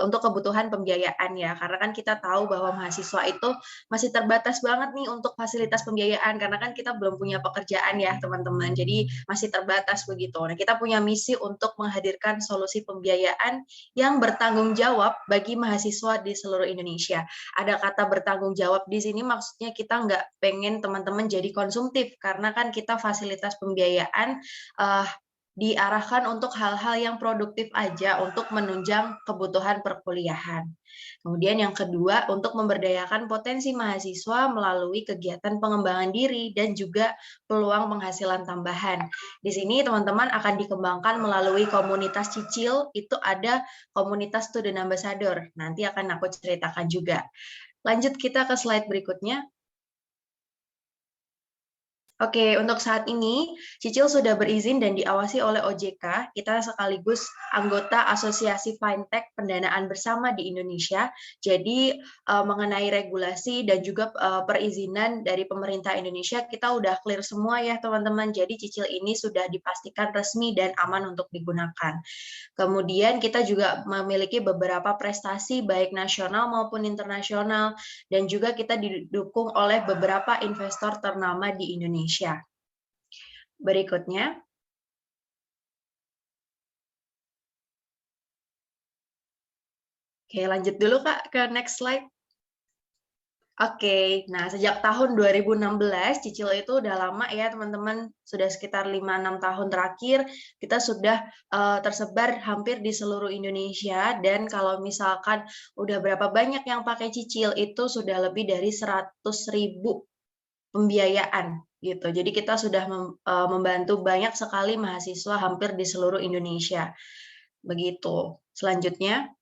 untuk kebutuhan pembiayaan ya. Karena kan kita tahu bahwa mahasiswa itu masih terbatas banget nih untuk fasilitas pembiayaan, karena kan kita belum punya pekerjaan ya, teman-teman. Jadi masih terbatas begitu. Nah, kita punya misi untuk menghadirkan solusi pembiayaan yang bertanggung jawab bagi mahasiswa di seluruh Indonesia. Ada kata bertanggung jawab di sini, maksudnya kita nggak pengen teman-teman jadi konsumtif, karena kan kita fasilitas pembiayaan diarahkan untuk hal-hal yang produktif aja untuk menunjang kebutuhan perkuliahan. Kemudian yang kedua, untuk memberdayakan potensi mahasiswa melalui kegiatan pengembangan diri dan juga peluang penghasilan tambahan. Di sini teman-teman akan dikembangkan melalui komunitas Cicil, itu ada komunitas student ambassador. Nanti akan aku ceritakan juga. Lanjut kita ke slide berikutnya. Oke, untuk saat ini, Cicil sudah berizin dan diawasi oleh OJK. Kita sekaligus anggota Asosiasi Fintech Pendanaan Bersama di Indonesia. Jadi, mengenai regulasi dan juga perizinan dari pemerintah Indonesia, kita udah clear semua ya, teman-teman. Jadi, Cicil ini sudah dipastikan resmi dan aman untuk digunakan. Kemudian, kita juga memiliki beberapa prestasi, baik nasional maupun internasional, dan juga kita didukung oleh beberapa investor ternama di Indonesia. Berikutnya. Oke, lanjut dulu Kak ke next slide. Oke, nah sejak tahun 2016, Cicil itu udah lama ya teman-teman, sudah sekitar 5-6 tahun terakhir, kita sudah tersebar hampir di seluruh Indonesia, dan kalau misalkan udah berapa banyak yang pakai Cicil, itu sudah lebih dari 100.000 pembiayaan gitu. Jadi kita sudah membantu banyak sekali mahasiswa hampir di seluruh Indonesia. Begitu. Selanjutnya.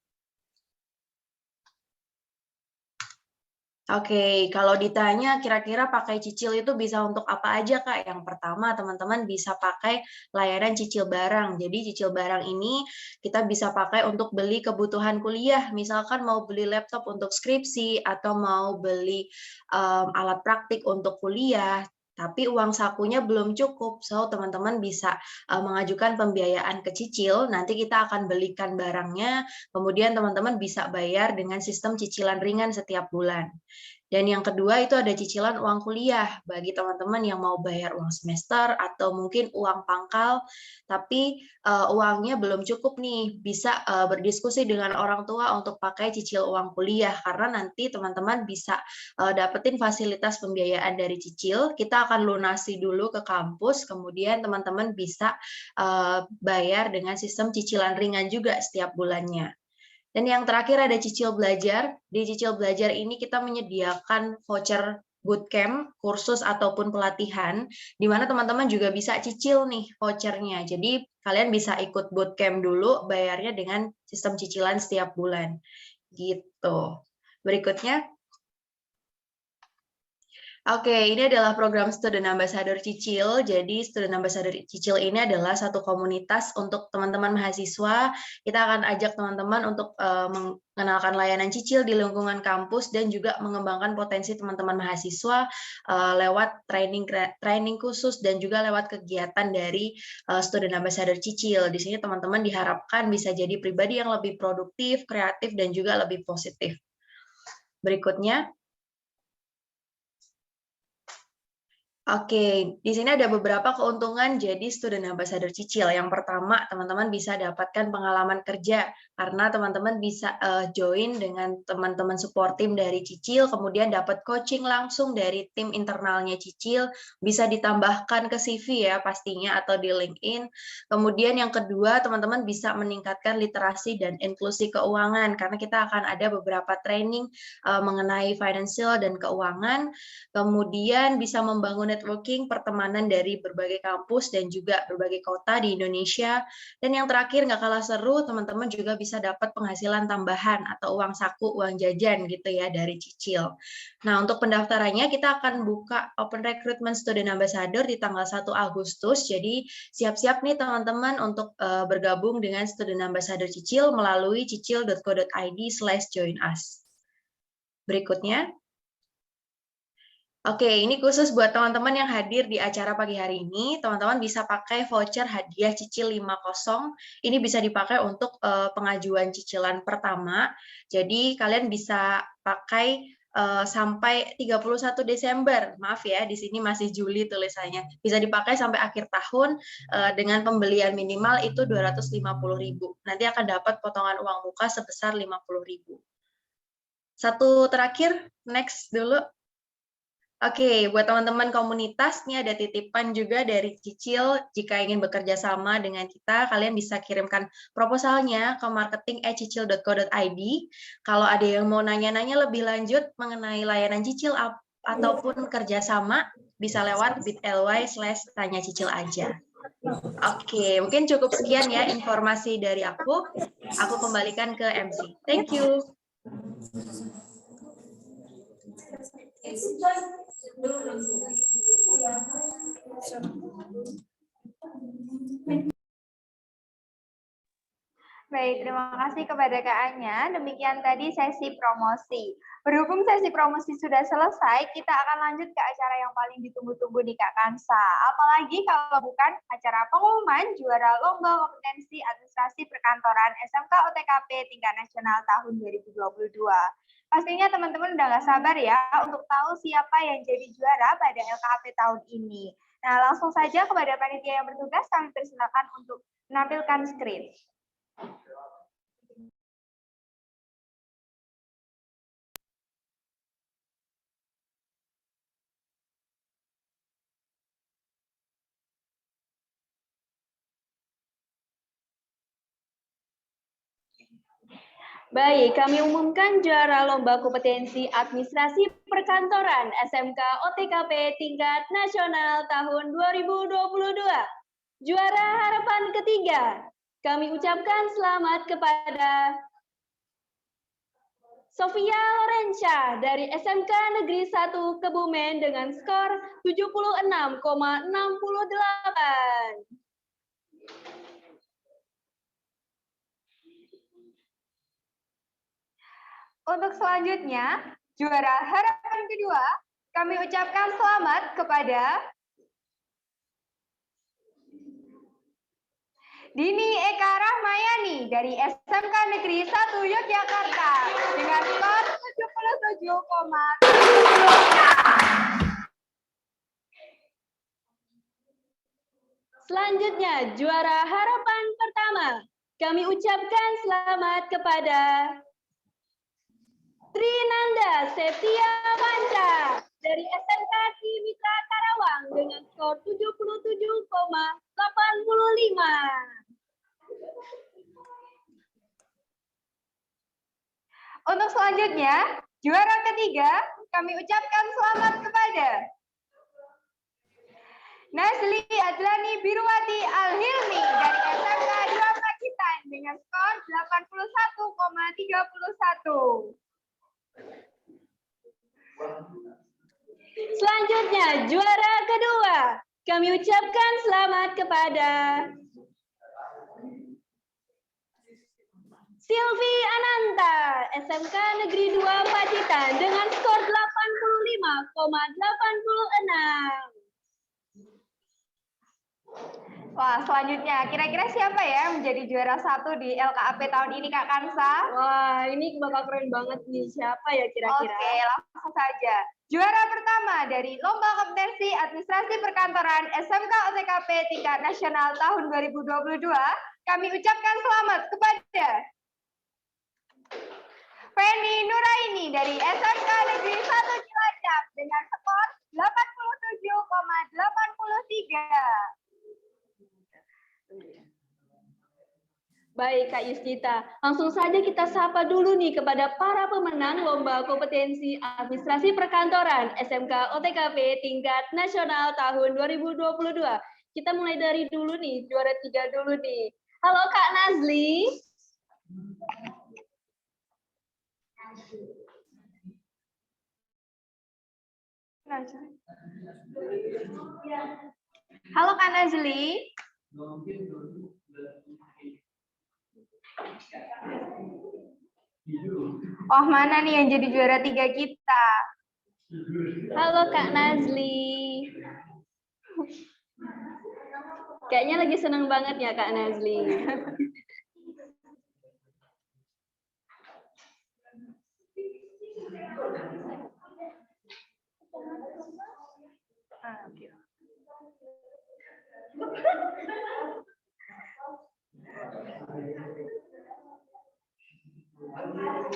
Oke, kalau ditanya kira-kira pakai cicil itu bisa untuk apa aja, Kak? Yang pertama, teman-teman bisa pakai layanan cicil barang. Jadi cicil barang ini kita bisa pakai untuk beli kebutuhan kuliah. Misalkan mau beli laptop untuk skripsi atau mau beli alat praktik untuk kuliah, tapi uang sakunya belum cukup. So, teman-teman bisa mengajukan pembiayaan ke cicil, nanti kita akan belikan barangnya, kemudian teman-teman bisa bayar dengan sistem cicilan ringan setiap bulan. Dan yang kedua itu ada cicilan uang kuliah bagi teman-teman yang mau bayar uang semester atau mungkin uang pangkal, tapi uangnya belum cukup nih, bisa berdiskusi dengan orang tua untuk pakai cicil uang kuliah karena nanti teman-teman bisa dapetin fasilitas pembiayaan dari cicil. Kita akan lunasi dulu ke kampus, kemudian teman-teman bisa bayar dengan sistem cicilan ringan juga setiap bulannya. Dan yang terakhir ada cicil belajar. Di cicil belajar ini kita menyediakan voucher bootcamp, kursus ataupun pelatihan, di mana teman-teman juga bisa cicil nih vouchernya. Jadi kalian bisa ikut bootcamp dulu, bayarnya dengan sistem cicilan setiap bulan. Gitu. Berikutnya. Oke, ini adalah program Student Ambassador Cicil. Jadi Student Ambassador Cicil ini adalah satu komunitas untuk teman-teman mahasiswa. Kita akan ajak teman-teman untuk mengenalkan layanan cicil di lingkungan kampus dan juga mengembangkan potensi teman-teman mahasiswa lewat training khusus dan juga lewat kegiatan dari Student Ambassador Cicil. Di sini teman-teman diharapkan bisa jadi pribadi yang lebih produktif, kreatif, dan juga lebih positif. Berikutnya. Oke, di sini ada beberapa keuntungan jadi Student Ambassador Cicil. Yang pertama, teman-teman bisa dapatkan pengalaman kerja karena teman-teman bisa join dengan teman-teman support tim dari Cicil, kemudian dapat coaching langsung dari tim internalnya Cicil, bisa ditambahkan ke CV ya pastinya atau di LinkedIn. Kemudian yang kedua, teman-teman bisa meningkatkan literasi dan inklusi keuangan karena kita akan ada beberapa training mengenai financial dan keuangan. Kemudian bisa membangun networking pertemanan dari berbagai kampus dan juga berbagai kota di Indonesia. Dan yang terakhir nggak kalah seru, teman-teman juga bisa dapat penghasilan tambahan atau uang saku, uang jajan gitu ya dari cicil. Nah, untuk pendaftarannya kita akan buka Open Recruitment Student Ambassador di tanggal 1 Agustus. Jadi siap-siap nih teman-teman untuk bergabung dengan Student Ambassador Cicil melalui cicil.co.id/join us. Berikutnya. Oke, ini khusus buat teman-teman yang hadir di acara pagi hari ini. Teman-teman bisa pakai voucher hadiah cicil 50. Ini bisa dipakai untuk pengajuan cicilan pertama. Jadi kalian bisa pakai sampai 31 Desember. Maaf ya, di sini masih Juli tulisannya. Bisa dipakai sampai akhir tahun dengan pembelian minimal itu 250.000. Nanti akan dapat potongan uang muka sebesar 50.000. Satu terakhir, next dulu. Oke, buat teman-teman komunitas, nih ada titipan juga dari Cicil. Jika ingin bekerja sama dengan kita, kalian bisa kirimkan proposalnya ke marketing@cicil.co.id. Kalau ada yang mau nanya-nanya lebih lanjut mengenai layanan Cicil ataupun kerjasama, bisa lewat bit.ly/tanya-cicil aja. Oke, mungkin cukup sekian ya informasi dari aku. Aku kembalikan ke MC. Thank you. Baik, terima kasih kepada Kak Anya. Demikian tadi sesi promosi. Berhubung sesi promosi sudah selesai, kita akan lanjut ke acara yang paling ditunggu-tunggu di Kak Kansa. Apalagi kalau bukan acara pengumuman juara Lomba Kompetensi Administrasi Perkantoran SMK OTKP tingkat nasional tahun 2022. Pastinya teman-teman udah gak sabar ya untuk tahu siapa yang jadi juara pada LKP tahun ini. Nah, langsung saja kepada panitia yang bertugas, kami persilakan untuk menampilkan screen. Baik, kami umumkan juara Lomba Kompetensi Administrasi Perkantoran SMK OTKP tingkat nasional tahun 2022. Juara harapan ketiga, kami ucapkan selamat kepada Sofia Lorenza dari SMK Negeri 1 Kebumen dengan skor 76,68. Untuk selanjutnya, juara harapan kedua, kami ucapkan selamat kepada Dini Eka Rahmayani dari SMK Negeri 1 Yogyakarta dengan skor 77,76. Selanjutnya, juara harapan pertama, kami ucapkan selamat kepada Trinanda Septia Panca dari SMK Mitra Karawang dengan skor 77,85. Untuk selanjutnya, juara ketiga, kami ucapkan selamat kepada Nazli Adlani Biruwati Al-Hilmi dari SMK 2 Pacitan dengan skor 81,31. Selanjutnya, juara kedua, kami ucapkan selamat kepada Silvi Ananta, SMK Negeri 2 Pacitan dengan skor 85,86. Wah, selanjutnya, kira-kira siapa ya yang menjadi juara 1 di LKAP tahun ini, Kak Kansa? Wah, ini bakal keren banget nih. Siapa ya kira-kira? Oke, langsung saja. Juara pertama dari Lomba Kompetensi Administrasi Perkantoran SMK OTKP tingkat nasional tahun 2022, kami ucapkan selamat kepada Feni Nuraini dari SMK Negeri 1 Cilacap dengan skor 87,83. Baik, Kak Yusnita. Langsung saja kita sapa dulu nih kepada para pemenang Lomba Kompetensi Administrasi Perkantoran SMK OTKP tingkat nasional tahun 2022. Kita mulai dari dulu nih, juara 3 dulu nih. Halo Kak Nazli. Halo Kak Nazli. Oh, mana nih yang jadi juara 3 kita? Halo Kak Nazli. Kayaknya lagi seneng banget ya Kak Nazli.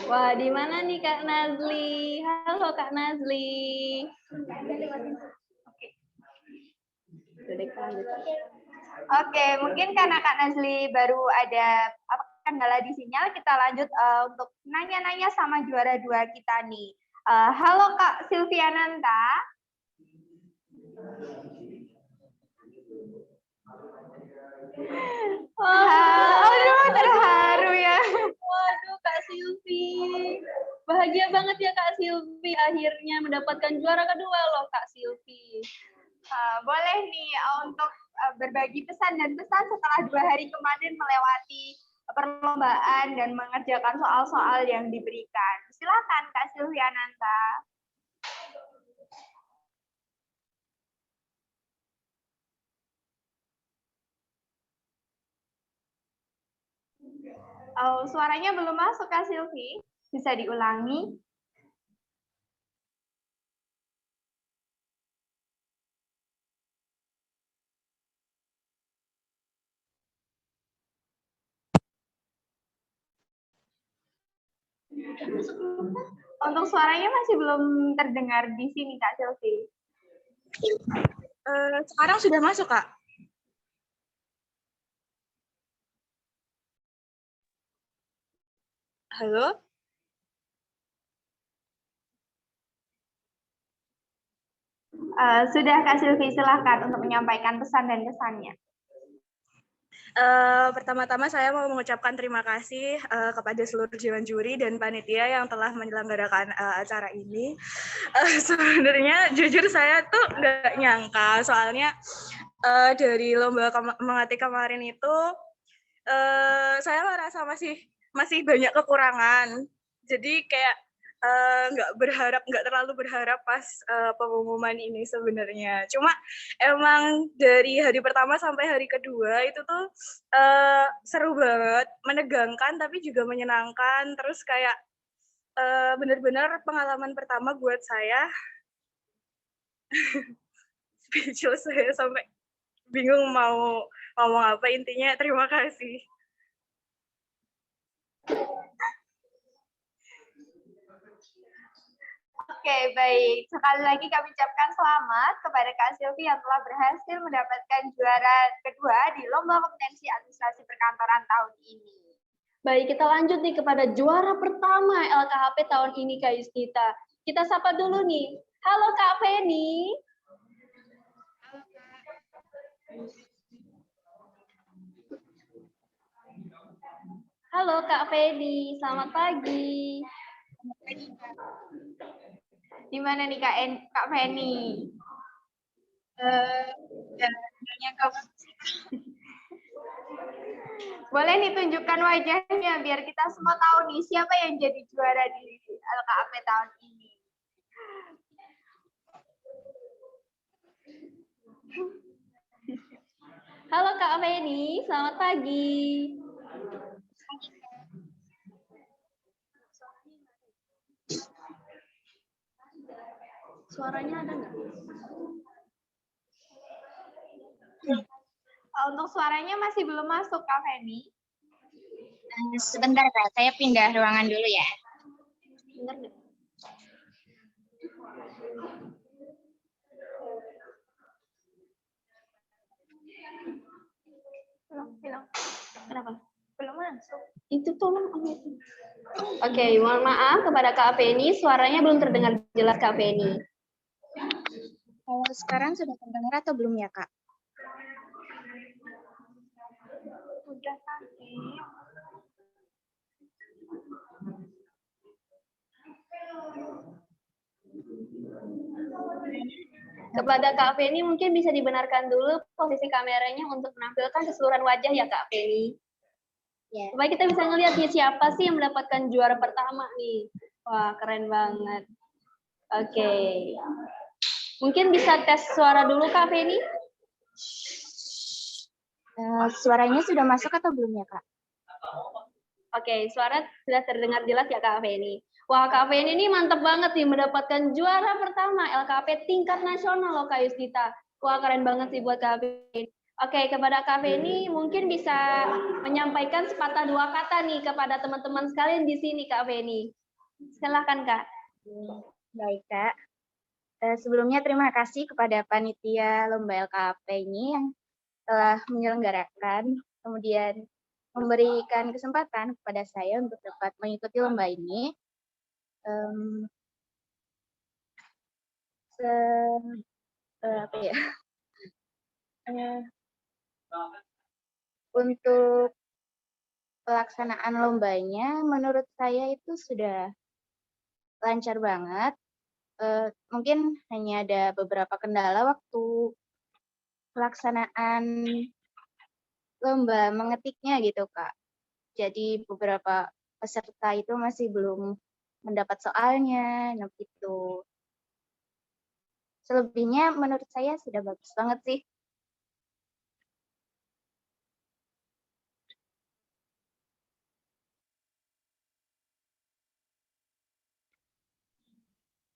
Wah, di mana nih Kak Nazli? Halo Kak Nazli. Oke, mungkin karena Kak Nazli baru ada kendala di sinyal, kita lanjut untuk nanya-nanya sama juara 2 kita nih. Halo Kak Silviananta. Aduh, terharu ya. Waduh, Kak Silvi. Bahagia banget ya Kak Silvi akhirnya mendapatkan juara kedua loh Kak Silvi. Boleh nih untuk berbagi pesan dan pesan setelah 2 hari kemarin melewati perlombaan dan mengerjakan soal-soal yang diberikan. Silakan Kak Silviananta. Oh, suaranya belum masuk Kak Silvi. Bisa diulangi? Untuk suaranya masih belum terdengar di sini Kak Silvi. Sekarang sudah masuk Kak. Halo? Sudah Kak Silvi, silahkan untuk menyampaikan pesan dan kesannya. Pertama-tama saya mau mengucapkan terima kasih kepada seluruh dewan juri dan panitia yang telah menyelenggarakan acara ini. Sebenarnya jujur saya tuh nggak nyangka, soalnya dari lomba mengerti kemarin itu saya merasa masih banyak kekurangan. Jadi kayak nggak terlalu berharap pas pengumuman ini sebenarnya. Cuma emang dari hari pertama sampai hari kedua itu tuh seru banget, menegangkan tapi juga menyenangkan. Terus kayak benar-benar pengalaman pertama buat saya. Speechless saya sampai bingung mau ngomong apa. Intinya terima kasih. Oke, baik. Sekali lagi kami ucapkan selamat kepada Kak Silvi yang telah berhasil mendapatkan juara kedua di Lomba Kompetensi Administrasi Perkantoran tahun ini. Baik, kita lanjut nih kepada juara pertama LKHP tahun ini, Kak Yusnita. Kita sapa dulu nih. Halo Kak Feni. Halo Kak Feni, selamat pagi. Di mana nih Kak Feni? Boleh nih tunjukkan wajahnya biar kita semua tahu nih siapa yang jadi juara di LKAP tahun ini. Halo Kak Feni, selamat pagi. Suaranya ada nggak? Untuk suaranya masih belum masuk, Kak Feni. Sebentar, Kak. Saya pindah ruangan dulu ya. Dengar nggak? Hilang. Kenapa? Belum masuk. Itu tolong unmute. Oke, mohon maaf kepada Kak Feni, suaranya belum terdengar jelas Kak Feni. Kalau sekarang sudah terdengar atau belum ya, Kak? Udah tadi. Kepada Kak Feni mungkin bisa dibenarkan dulu posisi kameranya untuk menampilkan keseluruhan wajah ya Kak Feni. Ya. Supaya kita bisa ngelihat nih siapa sih yang mendapatkan juara pertama nih. Wah, keren banget. Oke. Mungkin bisa tes suara dulu Kak Feni? Suaranya sudah masuk atau belum ya, Kak? Oke, suara sudah terdengar jelas ya Kak Feni. Wah, Kak Feni ini mantap banget nih mendapatkan juara pertama LKP tingkat nasional loh Kak Yusnita. Wah, keren banget sih buat Kak Feni. Oke, kepada Kak Feni mungkin bisa menyampaikan sepatah dua kata nih kepada teman-teman sekalian di sini Kak Feni. Silakan Kak. Baik, Kak. Sebelumnya terima kasih kepada panitia Lomba LKP ini yang telah menyelenggarakan, kemudian memberikan kesempatan kepada saya untuk dapat mengikuti lomba ini. Untuk pelaksanaan lombanya, menurut saya itu sudah lancar banget. Mungkin hanya ada beberapa kendala waktu pelaksanaan lomba mengetiknya gitu, Kak. Jadi beberapa peserta itu masih belum mendapat soalnya, gitu. Selebihnya menurut saya sudah bagus banget sih.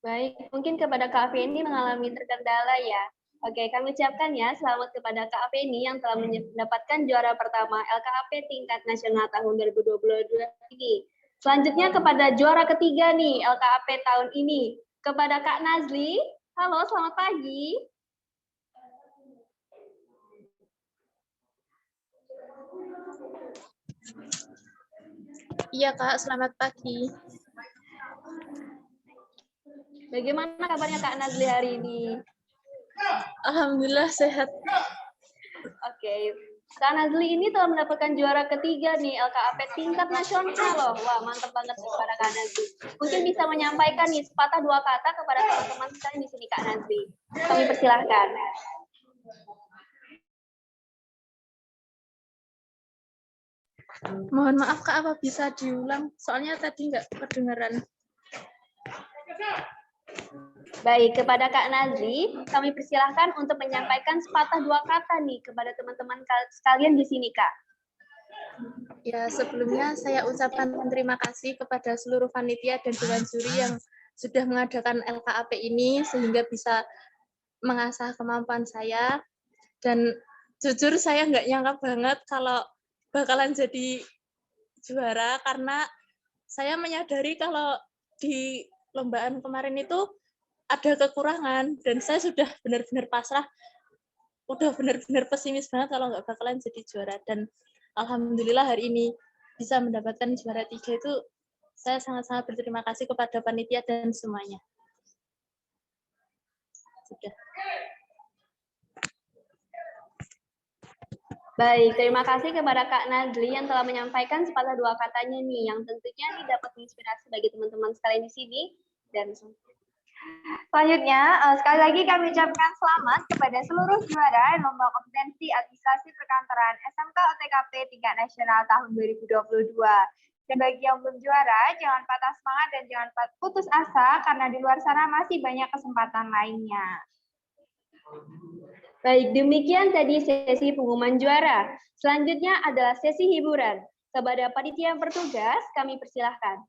Baik, mungkin kepada Kak Feni mengalami terkendala ya. Oke, kami ucapkan ya selamat kepada Kak Feni yang telah mendapatkan juara pertama LKAP tingkat nasional tahun 2022 ini. Selanjutnya kepada juara ketiga nih LKAP tahun ini. Kepada Kak Nazli, halo selamat pagi. Iya Kak, selamat pagi. Bagaimana kabarnya Kak Nazli hari ini? Alhamdulillah sehat. Oke, Kak Nazli ini telah mendapatkan juara ketiga nih LKAP tingkat nasional loh. Wah, mantap banget nih kepada Kak Nazli. Mungkin bisa menyampaikan nih sepatah dua kata kepada teman-teman sekalian di sini Kak Nazli. Kami persilahkan. Mohon maaf Kak, apa bisa diulang? Soalnya tadi nggak kedengaran. Baik, kepada Kak Nazli, kami persilahkan untuk menyampaikan sepatah dua kata nih kepada teman-teman sekalian di sini, Kak. Ya, sebelumnya saya ucapkan terima kasih kepada seluruh panitia dan dewan juri yang sudah mengadakan LKAP ini sehingga bisa mengasah kemampuan saya. Dan jujur saya nggak nyangka banget kalau bakalan jadi juara karena saya menyadari kalau di lombaan kemarin itu ada kekurangan dan saya sudah benar-benar pasrah, udah benar-benar pesimis banget kalau nggak bakalan jadi juara. Dan alhamdulillah hari ini bisa mendapatkan juara 3 itu saya sangat-sangat berterima kasih kepada panitia dan semuanya. Sudah. Baik, terima kasih kepada Kak Nazli yang telah menyampaikan sepatah dua katanya nih, yang tentunya ini dapat menginspirasi bagi teman-teman sekalian di sini. Dan selanjutnya, sekali lagi kami ucapkan selamat kepada seluruh juara Lomba Kompetensi Administrasi Perkantoran SMK OTKP tingkat nasional tahun 2022. Dan bagi yang belum juara, jangan patah semangat dan jangan putus asa, karena di luar sana masih banyak kesempatan lainnya. Baik, demikian tadi sesi pengumuman juara. Selanjutnya adalah sesi hiburan. Kepada panitia yang bertugas, kami persilahkan.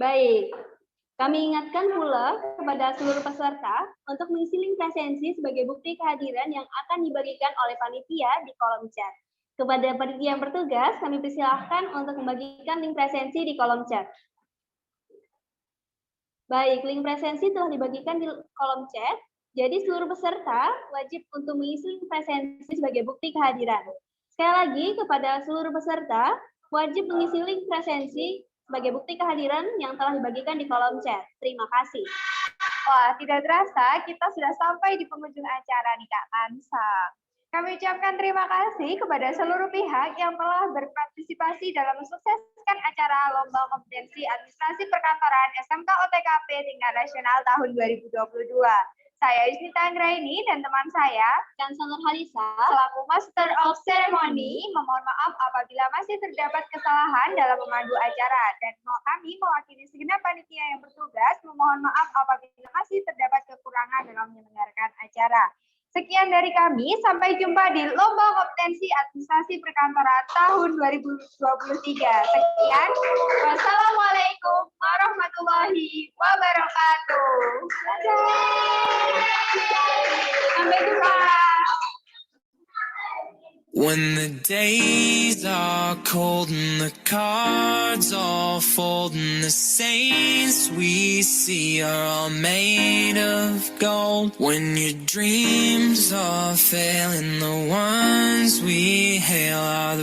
Baik, kami ingatkan pula kepada seluruh peserta untuk mengisi link presensi sebagai bukti kehadiran yang akan dibagikan oleh panitia di kolom chat. Kepada panitia yang bertugas, kami persilahkan untuk membagikan link presensi di kolom chat. Baik, link presensi telah dibagikan di kolom chat, jadi seluruh peserta wajib untuk mengisi link presensi sebagai bukti kehadiran. Sekali lagi, kepada seluruh peserta, wajib mengisi link presensi sebagai bukti kehadiran yang telah dibagikan di kolom chat. Terima kasih. Wah, tidak terasa kita sudah sampai di penghujung acara nih Kak Kansa. Kami ucapkan terima kasih kepada seluruh pihak yang telah berpartisipasi dalam mensukseskan acara Lomba Kompetensi Administrasi Perkantoran SMK OTKP tingkat nasional tahun 2022. Saya Yusnita Anggraini dan teman saya, Kansa Nurhalisa, selaku Master of Ceremony, memohon maaf apabila masih terdapat kesalahan dalam memandu acara. Dan kami mewakili segenap panitia yang bertugas, memohon maaf apabila masih terdapat kekurangan dalam menyelenggarakan acara. Sekian dari kami, sampai jumpa di Lomba Kompetensi Administrasi Perkantoran tahun 2023. Sekian, wassalamualaikum warahmatullahi wabarakatuh. Sampai jumpa. When the days are cold and the cards all fold and the saints we see are all made of gold, when your dreams are failing, the ones we hail are the